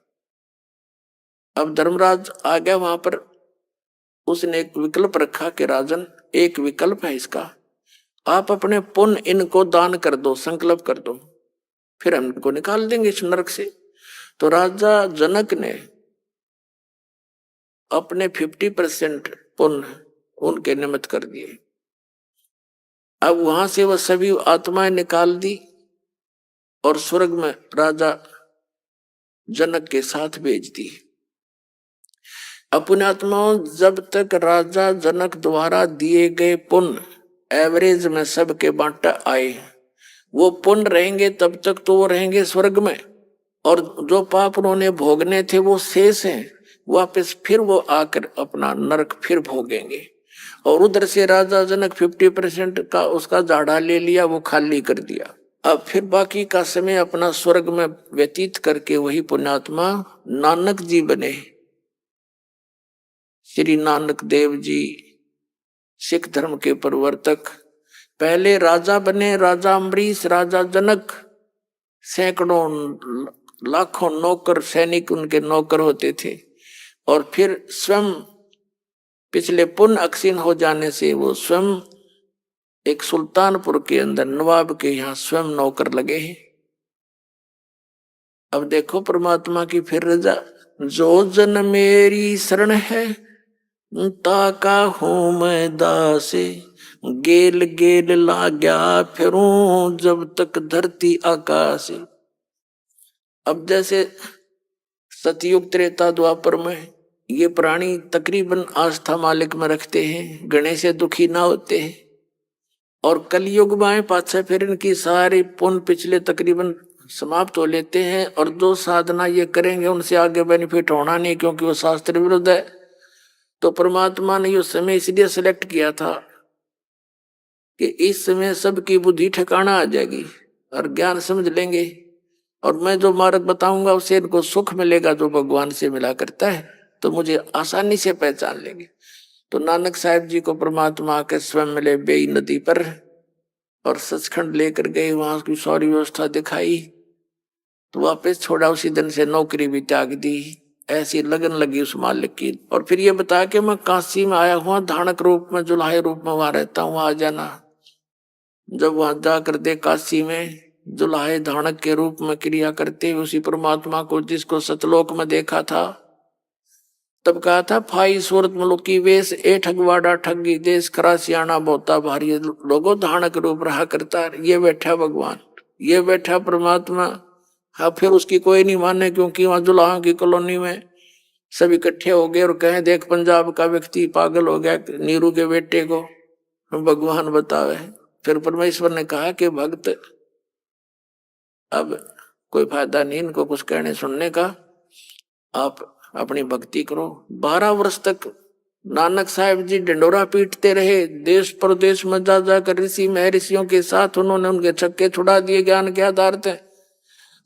अब धर्मराज आ गया वहां पर। उसने एक विकल्प रखा कि राजन एक विकल्प है इसका, आप अपने पुण्य इनको दान कर दो, संकल्प कर दो, फिर हम इनको निकाल देंगे इस नरक से। तो राजा जनक ने अपने 50% पुण्य उनके निमित्त कर दिए। अब वहां से वह सभी आत्माएं निकाल दी और स्वर्ग में राजा जनक के साथ भेज दी। अपने आत्माओं, जब तक राजा जनक द्वारा दिए गए पुण्य एवरेज में सबके बांटा आए, वो पुण्य रहेंगे तब तक तो वो रहेंगे स्वर्ग में, और जो पाप उन्होंने भोगने थे वो शेष हैं, वापस फिर वो आकर अपना नरक फिर भोगेंगे। और उधर से राजा जनक 50% का उसका झाड़ा ले लिया, वो खाली कर दिया। अब फिर बाकी का समय अपना स्वर्ग में व्यतीत करके वही पुण्यात्मा नानक जी बने। श्री नानक देव जी सिख धर्म के प्रवर्तक पहले राजा बने, राजा अम्बरीश, राजा जनक, सैकड़ों लाखों नौकर सैनिक उनके नौकर होते थे। और फिर स्वयं पिछले पुण्य अक्षीण हो जाने से वो स्वयं एक सुल्तानपुर के अंदर नवाब के यहाँ स्वयं नौकर लगे हैं। अब देखो परमात्मा की फिर रजा, जो जन मेरी शरण है ताका हूं मैं दासे, गेल गेल लाग्या फिरूं जब तक धरती आकाश। अब जैसे सतयुग त्रेता द्वापर में ये प्राणी तकरीबन आस्था मालिक में रखते हैं, गणे से दुखी ना होते हैं, और कलयुग में पाछे फिर इनकी सारी पुण्य पिछले तकरीबन समाप्त हो लेते हैं, और जो साधना ये करेंगे उनसे आगे बेनिफिट होना नहीं, क्योंकि वो शास्त्र विरुद्ध है। तो परमात्मा ने ये समय इसलिए सिलेक्ट किया था कि इस समय सबकी बुद्धि ठिकाना आ जाएगी और ज्ञान समझ लेंगे, और मैं जो मार्ग बताऊंगा उससे इनको सुख मिलेगा जो भगवान से मिला करता है, तो मुझे आसानी से पहचान लेंगे। तो नानक साहब जी को परमात्मा के स्वयं मिले बेई नदी पर, और सचखंड लेकर गए, वहां की सारी व्यवस्था दिखाई, तो वापस छोड़ा। उसी दिन से नौकरी भी त्याग दी। ऐसी लगन लगी उस मालिक की। और फिर ये बताया कि मैं काशी में आया हुआ धानक रूप में, जुलाहे रूप में वहां रहता हूँ, आ जाना। जब वहां जाकर दे काशी में जुलाहे धानक के रूप में क्रिया करते हुए उसी परमात्मा को जिसको सतलोक में देखा था, तब कहा था फाई सूरत मलुकी वेश ए ठगवाड़ा ठगी देश खरा सियाना बोता भारी लोगों धानक रूप रहा करता। ये बैठा भगवान, ये बैठा परमात्मा। हाँ, फिर उसकी कोई नहीं माने, क्योंकि वहां जुलाहा की कॉलोनी में सब इकट्ठे हो गए और कहें देख पंजाब का व्यक्ति पागल हो गया नीरू के बेटे को भगवान बतावे। फिर परमेश्वर ने कहा कि भक्त अब कोई फायदा नहीं इनको कुछ कहने सुनने का, आप अपनी भक्ति करो। 12 वर्ष तक नानक साहब जी डंडोरा पीटते रहे, देश प्रदेश में जा जाकर ऋषि महर्षियों के साथ उन्होंने उनके छक्के छुड़ा दिए ज्ञान के आधार थे,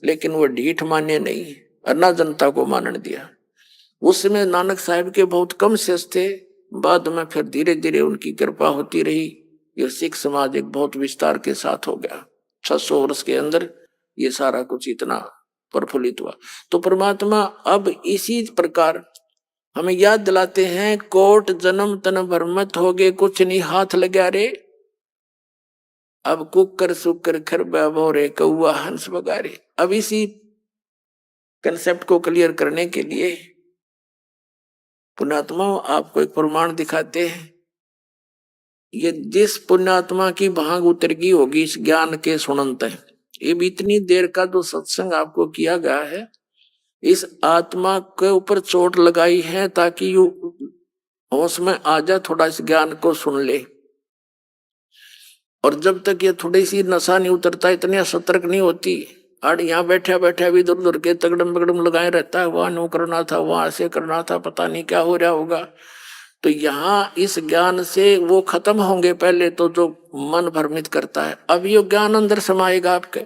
लेकिन वो ढीठ माने नहीं और ना जनता को मानने दिया। उस समय नानक साहब के बहुत कम शिष्य थे, बाद में फिर धीरे धीरे उनकी कृपा होती रही। ये सिख समाज एक बहुत विस्तार के साथ हो गया। 600 वर्ष के अंदर ये सारा कुछ इतना प्रफुल्लित हुआ। तो परमात्मा अब इसी प्रकार हमें याद दिलाते हैं, कोट जन्म तन भरमत हो गए कुछ नहीं हाथ लगा रे, अब कुकर सुकर खर भोरे कौआ हंस बगारे। अब इसी कंसेप्ट को क्लियर करने के लिए पुण्यात्मा आपको एक प्रमाण दिखाते हैं। ये जिस पुण्यात्मा की भांग उतरगी होगी इस ज्ञान के सुनंत है, ये भी इतनी देर का जो सत्संग आपको किया गया है, इस आत्मा के ऊपर चोट लगाई है ताकि यू होश में आ जा, थोड़ा इस ज्ञान को सुन ले। और जब तक ये थोड़ी सी नशा नहीं उतरता, इतनी सतर्क नहीं होती, और यहाँ बैठा बैठा भी इधर उधर के तगड़म बगड़म लगाए रहता है, वहां नो करना था, वहां ऐसे करना था, पता नहीं क्या हो रहा होगा। तो यहाँ इस ज्ञान से वो खत्म होंगे पहले तो जो मन भ्रमित करता है। अब ये ज्ञान अंदर समाएगा, आपके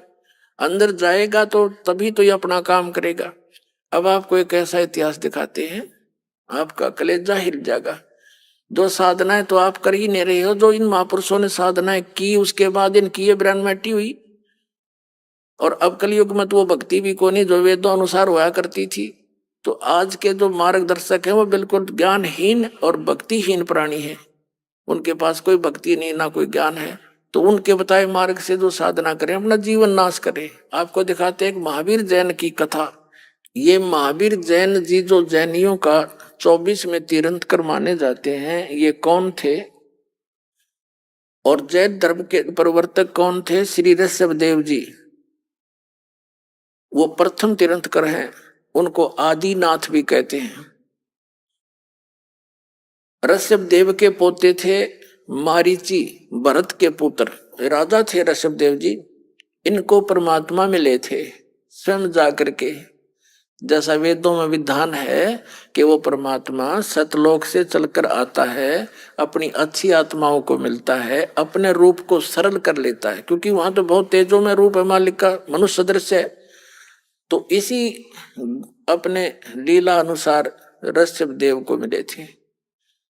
अंदर जाएगा तो तभी तो ये अपना काम करेगा। अब आपको एक ऐसा इतिहास दिखाते हैं, आपका कलेजा हिल जाएगा। जो साधनाएं तो आप कर ही नहीं रहे हो, जो इन महापुरुषों ने साधनाएं की उसके बाद इनकी ये ब्रह्मटी हुई। और अब कलयुग में तो वो भक्ति भी को नहीं जो वेदों अनुसार हुआ करती थी। तो आज के जो मार्गदर्शक है वो बिल्कुल ज्ञानहीन और भक्तिहीन प्राणी है, उनके पास कोई भक्ति नहीं ना कोई ज्ञान है। तो उनके बताए मार्ग से जो साधना करें अपना जीवन नाश करें। आपको दिखाते हैं महावीर जैन की कथा। ये महावीर जैन जी जो जैनियों का 24 में तीर्थंकर माने जाते हैं, ये कौन थे और जैन धर्म के प्रवर्तक कौन थे? श्री ऋषभदेव जी, वो प्रथम तीर्थंकर हैं, उनको आदिनाथ भी कहते हैं। ऋषभदेव के पोते थे मारीची, भरत के पुत्र राजा थे ऋषभदेव जी। इनको परमात्मा मिले थे स्वयं जाकर के, जैसा वेदों में विधान है कि वो परमात्मा सतलोक से चलकर आता है, अपनी अच्छी आत्माओं को मिलता है, अपने रूप को सरल कर लेता है, क्योंकि वहां तो बहुत तेजों में रूप है मालिक का, मनुष्य सदृश है। तो इसी अपने लीला अनुसार ऋषभदेव को मिले थे।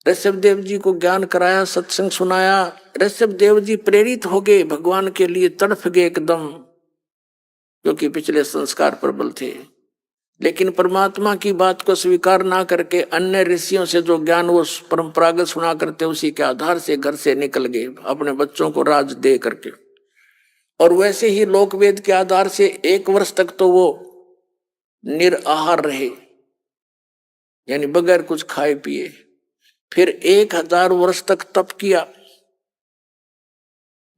ऋषभदेव जी को ज्ञान कराया, सत्संग सुनाया। ऋषभदेव जी प्रेरित हो गए, भगवान के लिए तड़फ गए एकदम, क्योंकि पिछले संस्कार प्रबल थे। लेकिन परमात्मा की बात को स्वीकार ना करके अन्य ऋषियों से जो ज्ञान वो परंपरागत सुना करते, उसी के आधार से घर से निकल गए अपने बच्चों को राज दे करके। और वैसे ही लोकवेद के आधार से 1 वर्ष तक तो वो निराहार रहे, यानी बगैर कुछ खाए पिए। फिर 1000 वर्ष तक तप किया,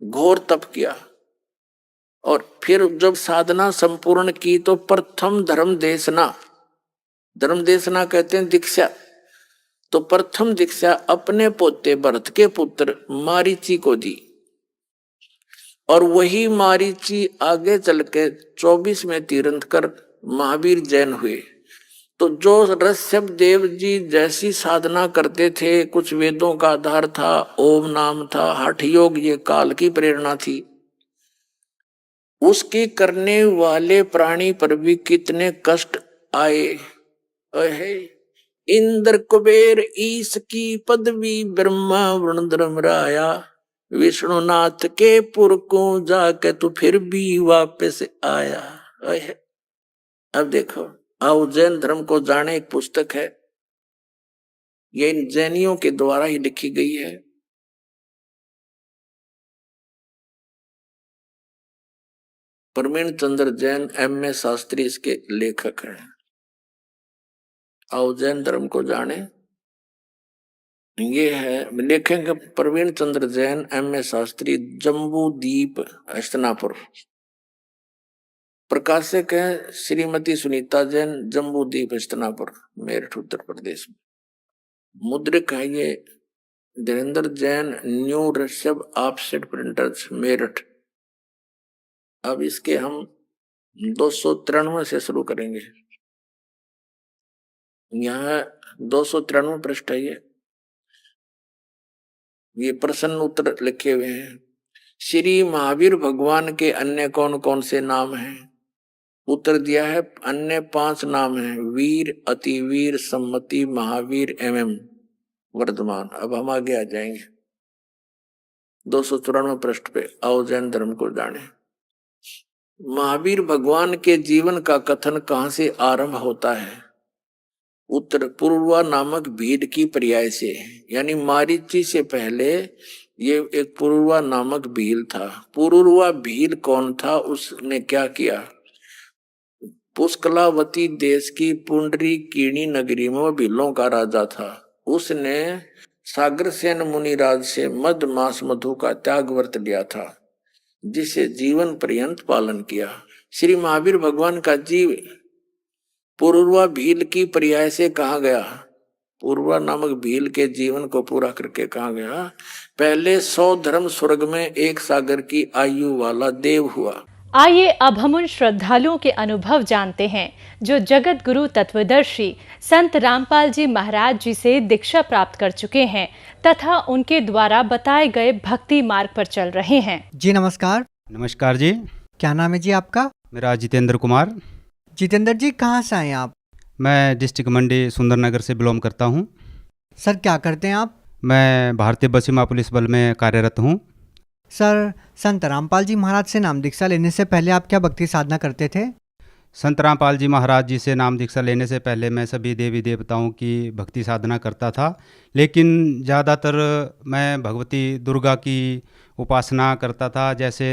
घोर तप किया। और फिर जब साधना संपूर्ण की तो प्रथम धर्म देशना कहते हैं दीक्षा। तो प्रथम दीक्षा अपने पोते भरत के पुत्र मारीची को दी। और वही मारीची आगे चल के 24 में तीर्थंकर महावीर जैन हुए। तो जो ऋषभ देव जी जैसी साधना करते थे, कुछ वेदों का आधार था, ओम नाम था, हठ योग ये काल की प्रेरणा थी, उसकी करने वाले प्राणी पर भी कितने कष्ट आए। अहे इंद्र कुबेर ईश की पदवी, ब्रह्मा वरुण धर्मराया, विष्णुनाथ के पुर को जाके तू फिर भी वापस आया। अहे अब देखो, आओ जैन धर्म को जाने एक पुस्तक है, ये इन जैनियों के द्वारा ही लिखी गई है। प्रवीण चंद्र जैन M.A. शास्त्री इसके लेखक हैं। आओ जैन धर्म को जाने, ये है लिखेंगे प्रवीण चंद्र जैन M.A. शास्त्री, जम्बूदीप हस्तनापुर। प्रकाशक है श्रीमती सुनीता जैन, जम्बूदीप हस्तनापुर, मेरठ उत्तर प्रदेश में। मुद्रिक है ये Dhirendra Jain, new Rishabh offset printers, Meerut. अब इसके हम 293 से शुरू करेंगे। यहाँ 293 पृष्ठ है ये प्रश्न उत्तर लिखे हुए हैं। श्री महावीर भगवान के अन्य कौन कौन से नाम हैं? उत्तर दिया है अन्य 5 नाम हैं, वीर, अतिवीर, सम्मति, महावीर एवं वर्धमान। अब हम आगे आ जाएंगे 294 पृष्ठ पे। आओ जैन धर्म को जाने। महावीर भगवान के जीवन का कथन कहां से आरंभ होता है? उत्तर पूर्वा नामक भील की पर्याय से, यानी मारीची से पहले ये एक पूर्वा नामक भील था। पूर्वा भील कौन था? उसने क्या किया? पुष्कलावती देश की पुंडरी कीणी नगरी में वह भीलों का राजा था। उसने सागरसेन मुनिराज से मद मास मधु का त्याग व्रत लिया था, जिसे जीवन पर्यंत पालन किया। श्री महावीर भगवान का जीव पूर्वा भील की पर्याय से कहा गया? पूर्वा नामक भील के जीवन को पूरा करके कहा गया, पहले 100 धर्म स्वर्ग में 1 सागर की आयु वाला देव हुआ। आइए अब हम उन श्रद्धालुओं के अनुभव जानते हैं जो जगत गुरु तत्वदर्शी संत रामपाल जी महाराज जी से दीक्षा प्राप्त कर चुके हैं तथा उनके द्वारा बताए गए भक्ति मार्ग पर चल रहे हैं। जी नमस्कार। नमस्कार जी। क्या नाम है जी आपका? मेरा जितेंद्र कुमार। जितेंद्र जी कहाँ से आए आप? मैं डिस्ट्रिक्ट मंडी सुंदरनगर से बिलोंग करता हूँ। सर क्या करते हैं आप? मैं भारतीय बस सीमा पुलिस बल में कार्यरत हूँ। सर संत रामपाल जी महाराज से नाम दीक्षा लेने से पहले आप क्या भक्ति साधना करते थे? संत रामपाल जी महाराज जी से नाम दीक्षा लेने से पहले मैं सभी देवी देवताओं की भक्ति साधना करता था, लेकिन ज़्यादातर मैं भगवती दुर्गा की उपासना करता था। जैसे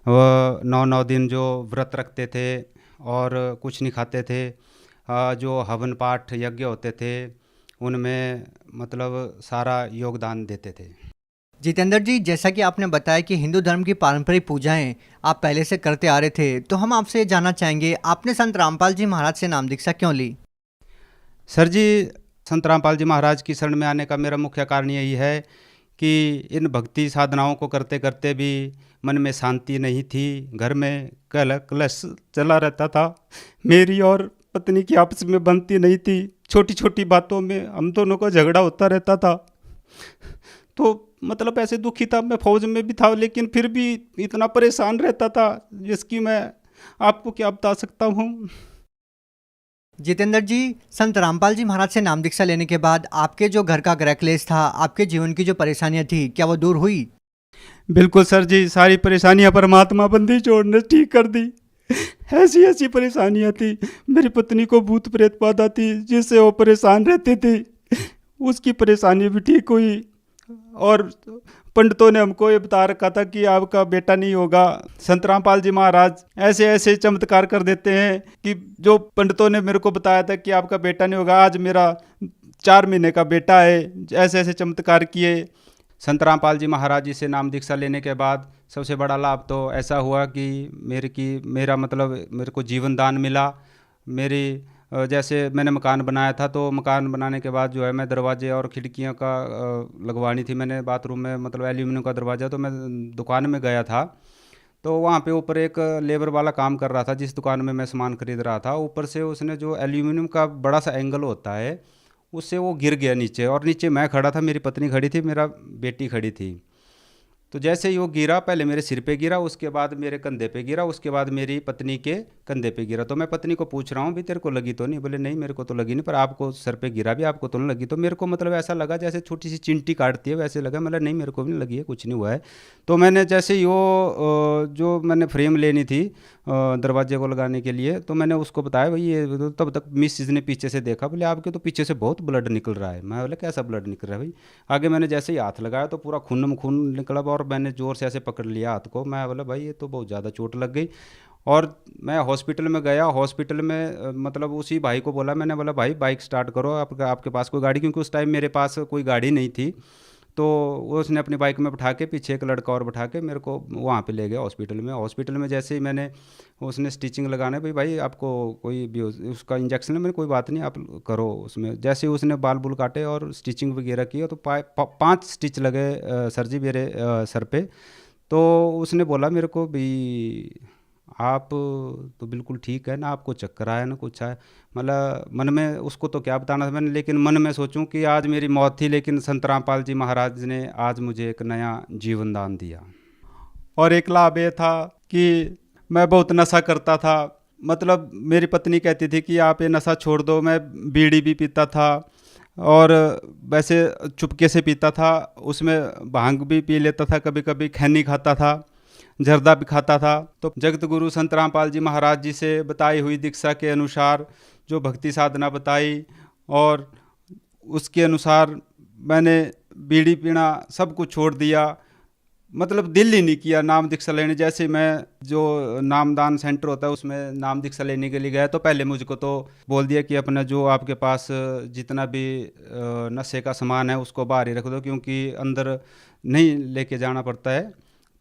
वह 9 दिन जो व्रत रखते थे और कुछ नहीं खाते थे, जो हवन पाठ यज्ञ होते थे उनमें मतलब सारा योगदान देते थे। जितेंद्र जी जैसा कि आपने बताया कि हिंदू धर्म की पारंपरिक पूजाएं आप पहले से करते आ रहे थे, तो हम आपसे जानना चाहेंगे आपने संत रामपाल जी महाराज से नाम दीक्षा क्यों ली? सर जी, संत रामपाल जी महाराज की शरण में आने का मेरा मुख्य कारण यही है कि इन भक्ति साधनाओं को करते करते भी मन में शांति नहीं थी। घर में कलश चला रहता था, मेरी और पत्नी की आपस में बनती नहीं थी। छोटी छोटी बातों में हम दोनों का झगड़ा होता रहता था। तो मतलब ऐसे दुखी था। मैं फौज में भी था, लेकिन फिर भी इतना परेशान रहता था जिसकी मैं आपको क्या बता सकता हूँ। जितेंद्र जी संत रामपाल जी महाराज से नाम दीक्षा लेने के बाद आपके जो घर का गृह क्लेश था, आपके जीवन की जो परेशानियां थी, क्या वो दूर हुई? बिल्कुल सर जी, सारी परेशानियां परमात्मा बंदी छोड़ने ठीक कर दी। ऐसी ऐसी परेशानियां थी। मेरी पत्नी को भूत प्रेत बाधा थी जिससे वो परेशान रहती थी, उसकी परेशानी भी ठीक हुई। और पंडितों ने हमको ये बता रखा था कि आपका बेटा नहीं होगा। संत रामपाल जी महाराज ऐसे ऐसे चमत्कार कर देते हैं कि जो पंडितों ने मेरे को बताया था कि आपका बेटा नहीं होगा, आज मेरा 4 महीने का बेटा है। ऐसे ऐसे चमत्कार किए। संत रामपाल जी महाराज जी से नाम दीक्षा लेने के बाद सबसे बड़ा लाभ तो ऐसा हुआ कि मेरे को जीवन दान मिला। मेरी जैसे मैंने मकान बनाया था, तो मकान बनाने के बाद जो है मैं दरवाजे और खिड़कियों का लगवानी थी। मैंने बाथरूम में मतलब एल्यूमिनियम का दरवाज़ा, तो मैं दुकान में गया था तो वहाँ पे ऊपर एक लेबर वाला काम कर रहा था, जिस दुकान में मैं सामान खरीद रहा था। ऊपर से उसने जो एल्यूमिनियम का बड़ा सा एंगल होता है, उससे वो गिर गया नीचे, और नीचे मैं खड़ा था, मेरी पत्नी खड़ी थी, मेरा बेटी खड़ी थी। तो जैसे ही वो गिरा, पहले मेरे सिर पे गिरा, उसके बाद मेरे कंधे पे गिरा, उसके बाद मेरी पत्नी के कंधे पे गिरा। तो मैं पत्नी को पूछ रहा हूँ, भी तेरे को लगी तो नहीं? बोले नहीं मेरे को तो लगी नहीं, पर आपको सर पे गिरा भी, आपको तो नहीं लगी? तो मेरे को मतलब ऐसा लगा जैसे छोटी सी चिंटी काटती है, वैसे लगा। मतलब नहीं मेरे को भी नहीं लगी है, कुछ नहीं हुआ है। तो मैंने जैसे ही वो जो मैंने फ्रेम लेनी थी दरवाजे को लगाने के लिए, तो मैंने उसको बताया भाई ये, तो तब तक मिसिस ने पीछे से देखा, बोले आपके तो पीछे से बहुत ब्लड निकल रहा है। मैं बोला कैसा ब्लड निकल रहा है भाई? आगे मैंने जैसे ही हाथ लगाया तो पूरा खून में खून निकला, और मैंने ज़ोर से ऐसे पकड़ लिया हाथ को। मैं बोला भाई ये तो बहुत ज़्यादा चोट लग गई। और मैं हॉस्पिटल में गया। हॉस्पिटल में मतलब उसी भाई को बोला, मैंने बोला भाई बाइक स्टार्ट करो, आपके पास कोई गाड़ी? क्योंकि उस टाइम मेरे पास कोई गाड़ी नहीं थी। तो वो उसने अपनी बाइक में बैठा के, पीछे एक लड़का और बैठा के मेरे को वहाँ पे ले गया हॉस्पिटल में। हॉस्पिटल में जैसे ही मैंने, उसने स्टिचिंग लगाने, भाई आपको कोई भी उसका इंजेक्शन है? मैंने कोई बात नहीं, आप करो उसमें। जैसे ही उसने बाल बुल काटे और स्टिचिंग वगैरह की, तो 5 स्टिच लगे सर जी मेरे सर पे। तो उसने बोला मेरे को भी आप तो बिल्कुल ठीक है ना, आपको चक्कर आया ना कुछ आया? मतलब मन में उसको तो क्या बताना था मैंने, लेकिन मन में सोचूं कि आज मेरी मौत थी, लेकिन संत रामपाल जी महाराज ने आज मुझे एक नया जीवन दान दिया। और एक लाभ ये था कि मैं बहुत नशा करता था। मतलब मेरी पत्नी कहती थी कि आप ये नशा छोड़ दो। मैं बीड़ी भी पीता था, और वैसे चुपके से पीता था। उसमें भांग भी पी लेता था, कभी कभी खैनी खाता था, जर्दा भी खाता था। तो जगत गुरु संत रामपाल जी महाराज जी से बताई हुई दीक्षा के अनुसार जो भक्ति साधना बताई, और उसके अनुसार मैंने बीड़ी पीना सब कुछ छोड़ दिया। मतलब दिल ही नहीं किया नाम दीक्षा लेने। जैसे मैं जो नामदान सेंटर होता है उसमें नाम दीक्षा लेने के लिए गया, तो पहले मुझको तो बोल दिया कि अपना जो आपके पास जितना भी नशे का सामान है उसको बाहर ही रख दो, क्योंकि अंदर नहीं लेके जाना पड़ता है।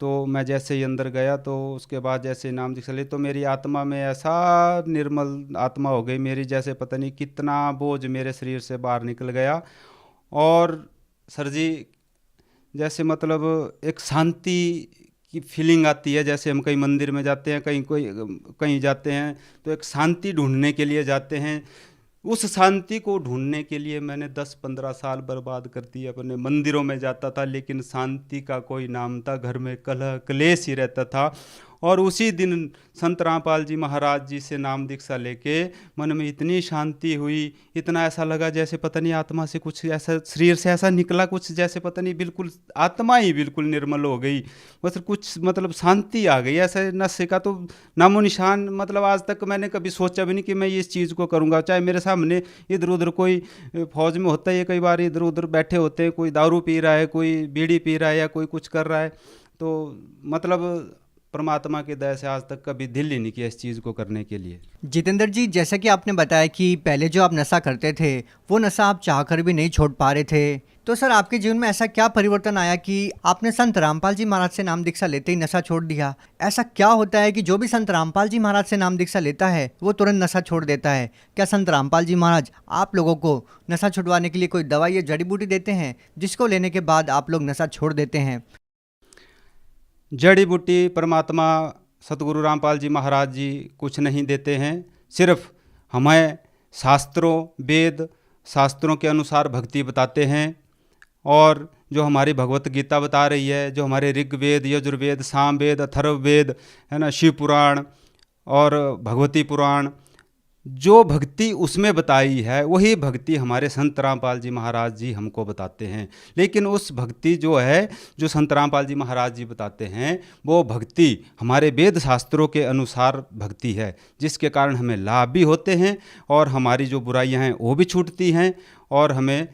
तो मैं जैसे ही अंदर गया, तो उसके बाद जैसे नाम दीक्षा ली, तो मेरी आत्मा में ऐसा निर्मल आत्मा हो गई मेरी, जैसे पता नहीं कितना बोझ मेरे शरीर से बाहर निकल गया। और सर जी जैसे मतलब एक शांति की फीलिंग आती है। जैसे हम कहीं मंदिर में जाते हैं, कहीं जाते हैं, तो एक शांति ढूंढने के लिए जाते हैं। उस शांति को ढूंढने के लिए मैंने 10-15 साल बर्बाद कर दिए। अपने मंदिरों में जाता था, लेकिन शांति का कोई नाम था, घर में कलह क्लेश ही रहता था। और उसी दिन संत रामपाल जी महाराज जी से नाम दीक्षा लेके मन में इतनी शांति हुई, इतना ऐसा लगा जैसे पता नहीं आत्मा से कुछ ऐसा, शरीर से ऐसा निकला कुछ, जैसे पता नहीं बिल्कुल आत्मा ही बिल्कुल निर्मल हो गई। बस कुछ मतलब शांति आ गई। ऐसे नशे का तो नामो निशान, मतलब आज तक मैंने कभी सोचा भी नहीं कि मैं इस चीज़ को करूँगा। चाहे मेरे सामने इधर उधर कोई फौज में होता है, कई बार इधर उधर बैठे होते हैं, कोई दारू पी रहा है, कोई बीड़ी पी रहा है, या कोई कुछ कर रहा है, तो मतलब परमात्मा की दया से आज तक कभी दिल ही नहीं किया इस चीज़ को करने के लिए। जितेंद्र जी, जैसा कि आपने बताया कि पहले जो आप नशा करते थे वो नशा आप चाहकर भी नहीं छोड़ पा रहे थे, तो सर आपके जीवन में ऐसा क्या परिवर्तन आया कि आपने संत रामपाल जी महाराज से नाम दीक्षा लेते ही नशा छोड़ दिया? ऐसा क्या होता है कि जो भी संत रामपाल जी महाराज से नाम दीक्षा लेता है वो तुरंत नशा छोड़ देता है? क्या संत रामपाल जी महाराज आप लोगों को नशा छुड़वाने के लिए कोई दवाई या जड़ी बूटी देते हैं जिसको लेने के बाद आप लोग नशा छोड़ देते हैं? जड़ी बूटी परमात्मा सतगुरु रामपाल जी महाराज जी कुछ नहीं देते हैं। सिर्फ हमें शास्त्रों, वेद शास्त्रों के अनुसार भक्ति बताते हैं। और जो हमारी भगवत गीता बता रही है, जो हमारे ऋग्वेद, यजुर्वेद, सामवेद, अथर्ववेद है ना, शिव पुराण और भगवती पुराण, जो भक्ति उसमें बताई है वही भक्ति हमारे संत रामपाल जी महाराज जी हमको बताते हैं। लेकिन उस भक्ति जो है, जो संत रामपाल जी महाराज जी बताते हैं, वो भक्ति हमारे वेद शास्त्रों के अनुसार भक्ति है, जिसके कारण हमें लाभ भी होते हैं और हमारी जो बुराइयां हैं वो भी छूटती हैं और हमें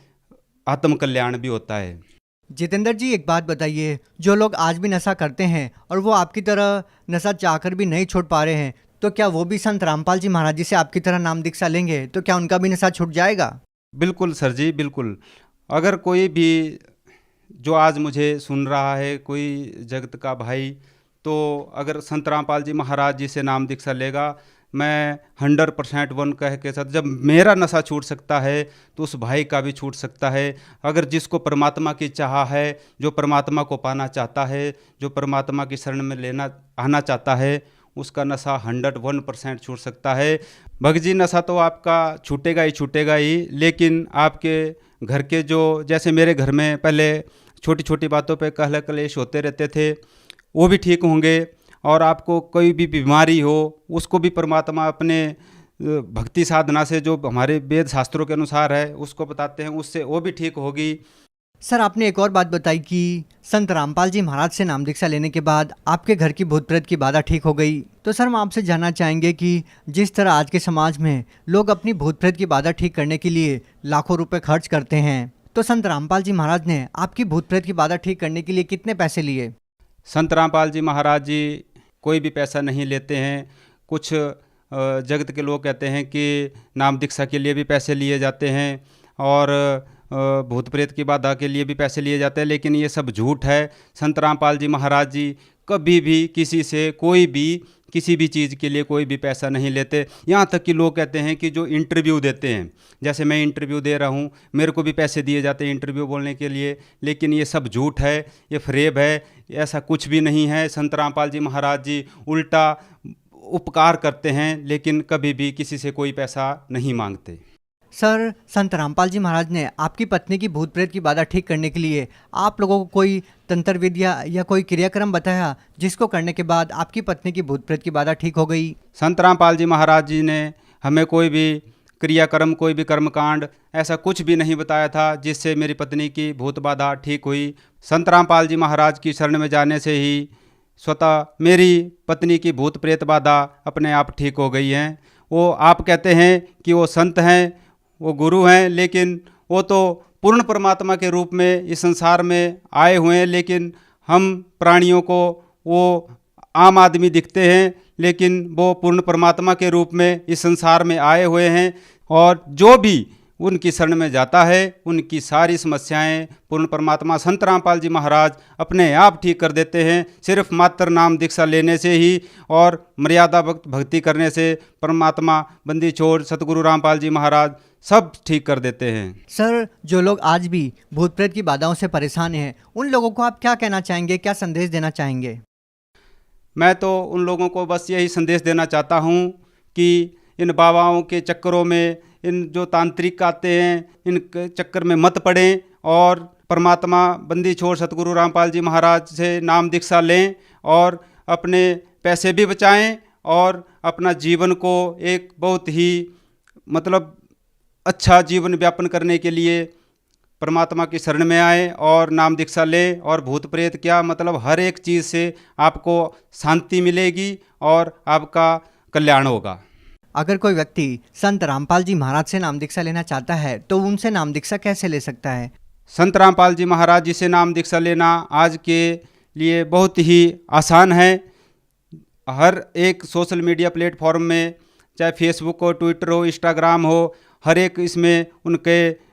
आत्म कल्याण भी होता है। जितेंद्र जी, एक बात बताइए, जो लोग आज भी नशा करते हैं और वो आपकी तरह नशा चाहकर भी नहीं छोड़ पा रहे हैं, तो क्या वो भी संत रामपाल जी महाराज जी से आपकी तरह नाम दीक्षा लेंगे तो क्या उनका भी नशा छूट जाएगा? बिल्कुल सर जी, बिल्कुल। अगर कोई भी जो आज मुझे सुन रहा है, कोई जगत का भाई, तो अगर संत रामपाल जी महाराज जी से नाम दीक्षा लेगा, मैं 100% वन कह के साथ, जब मेरा नशा छूट सकता है तो उस भाई का भी छूट सकता है। अगर जिसको परमात्मा की चाह है, जो परमात्मा को पाना चाहता है, जो परमात्मा की शरण में आना चाहता है, उसका नशा 101% छूट सकता है। भगत जी, नशा तो आपका छूटेगा ही, लेकिन आपके घर के जो, जैसे मेरे घर में पहले छोटी छोटी बातों पे कहला कलेश होते रहते थे, वो भी ठीक होंगे। और आपको कोई भी बीमारी हो, उसको भी परमात्मा अपने भक्ति साधना से, जो हमारे वेद शास्त्रों के अनुसार है, उसको बताते हैं, उससे वो भी ठीक होगी। सर, आपने एक और बात बताई कि संत रामपाल जी महाराज से नाम दीक्षा लेने के बाद आपके घर की भूत प्रेत की बाधा ठीक हो गई। तो सर, हम आपसे जानना चाहेंगे कि जिस तरह आज के समाज में लोग अपनी भूत प्रेत की बाधा ठीक करने के लिए लाखों रुपए खर्च करते हैं, तो संत रामपाल जी महाराज ने आपकी भूत प्रेत की बाधा ठीक करने के लिए कितने पैसे लिए? संत रामपाल जी महाराज जी कोई भी पैसा नहीं लेते हैं। कुछ जगत के लोग कहते हैं कि नाम दीक्षा के लिए भी पैसे लिए जाते हैं और भूत प्रेत की बाधा के लिए भी पैसे लिए जाते हैं, लेकिन ये सब झूठ है। संत रामपाल जी महाराज जी कभी भी किसी से किसी भी चीज़ के लिए कोई भी पैसा नहीं लेते। यहाँ तक कि लोग कहते हैं कि जो इंटरव्यू देते हैं, जैसे मैं इंटरव्यू दे रहा हूँ, मेरे को भी पैसे दिए जाते हैं इंटरव्यू बोलने के लिए, लेकिन ये सब झूठ है, ये फरेब है, ऐसा कुछ भी नहीं है। संत रामपाल जी महाराज जी उल्टा उपकार करते हैं, लेकिन कभी भी किसी से कोई पैसा नहीं मांगते। सर, संत रामपाल जी महाराज ने आपकी पत्नी की भूत प्रेत की बाधा ठीक करने के लिए आप लोगों को कोई तंत्र विद्या या कोई क्रियाक्रम बताया, जिसको करने के बाद आपकी पत्नी की भूत प्रेत की बाधा ठीक हो गई? संत रामपाल जी महाराज जी ने हमें कोई भी क्रियाक्रम, कोई भी कर्मकांड ऐसा कुछ भी नहीं बताया था जिससे मेरी पत्नी की भूत बाधा ठीक हुई। संत रामपाल जी महाराज की शरण में जाने से ही स्वतः मेरी पत्नी की भूत प्रेत बाधा अपने आप ठीक हो गई है। वो आप कहते हैं कि वो संत हैं, वो गुरु हैं, लेकिन वो तो पूर्ण परमात्मा के रूप में इस संसार में आए हुए हैं, लेकिन हम प्राणियों को वो आम आदमी दिखते हैं, लेकिन वो पूर्ण परमात्मा के रूप में इस संसार में आए हुए हैं। और जो भी उनकी शरण में जाता है, उनकी सारी समस्याएं पूर्ण परमात्मा संत रामपाल जी महाराज अपने आप ठीक कर देते हैं, सिर्फ मात्र नाम दीक्षा लेने से ही और मर्यादा भक्ति करने से परमात्मा बंदी छोड़ सतगुरु रामपाल जी महाराज सब ठीक कर देते हैं। सर, जो लोग आज भी भूत प्रेत की बाधाओं से परेशान हैं, उन लोगों को आप क्या कहना चाहेंगे, क्या संदेश देना चाहेंगे? मैं तो उन लोगों को बस यही संदेश देना चाहता हूँ कि इन बाबाओं के चक्करों में, इन जो तांत्रिक आते हैं, इन चक्कर में मत पड़ें और परमात्मा बंदी छोड़ सतगुरु रामपाल जी महाराज से नाम दीक्षा लें और अपने पैसे भी बचाएं और अपना जीवन को एक बहुत ही अच्छा जीवन व्यापन करने के लिए परमात्मा की शरण में आए और नाम दीक्षा लें। और भूत प्रेत क्या, हर एक चीज़ से आपको शांति मिलेगी और आपका कल्याण होगा। अगर कोई व्यक्ति संत रामपाल जी महाराज से नाम दीक्षा लेना चाहता है तो उनसे नाम दीक्षा कैसे ले सकता है? संत रामपाल जी महाराज जी से नाम दीक्षा लेना आज के लिए बहुत ही आसान है। हर एक सोशल मीडिया प्लेटफॉर्म में, चाहे फेसबुक हो, ट्विटर हो, इंस्टाग्राम हो, हर एक इसमें उनके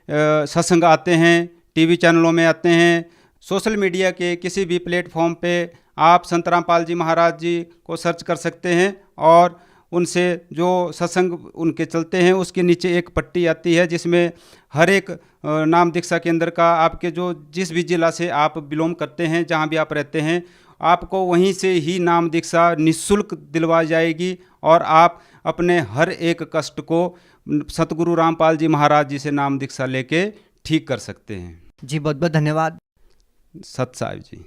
सत्संग आते हैं, टीवी चैनलों में आते हैं। सोशल मीडिया के किसी भी प्लेटफॉर्म पे आप संत रामपाल जी महाराज जी को सर्च कर सकते हैं और उनसे जो सत्संग उनके चलते हैं उसके नीचे एक पट्टी आती है जिसमें हर एक नाम दीक्षा केंद्र का, आपके जो जिस भी जिला से आप बिलोंग करते हैं, जहाँ भी आप रहते हैं, आपको वहीं से ही नाम दीक्षा निःशुल्क दिलवाई जाएगी और आप अपने हर एक कष्ट को सतगुरु रामपाल जी महाराज जी से नाम दीक्षा लेके ठीक कर सकते हैं। जी, बहुत बहुत धन्यवाद। सत साहिब जी।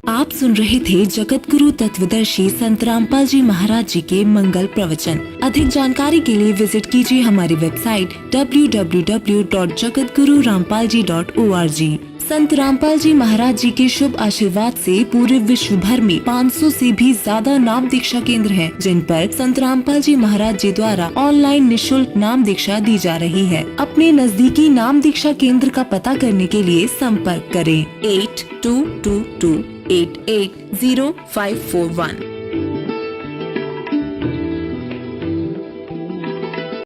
आप सुन रहे थे जगत गुरु तत्वदर्शी संत रामपाल जी महाराज जी के मंगल प्रवचन। अधिक जानकारी के लिए विजिट कीजिए हमारी वेबसाइट www.jagatgururampalji.org। संत रामपाल जी महाराज जी के शुभ आशीर्वाद से पूरे विश्व भर में 500 से भी ज्यादा नाम दीक्षा केंद्र हैं, जिन पर संत रामपाल जी महाराज जी द्वारा ऑनलाइन निःशुल्क नाम दीक्षा दी जा रही है। अपने नजदीकी नाम दीक्षा केंद्र का पता करने के लिए संपर्क करें 8222880541।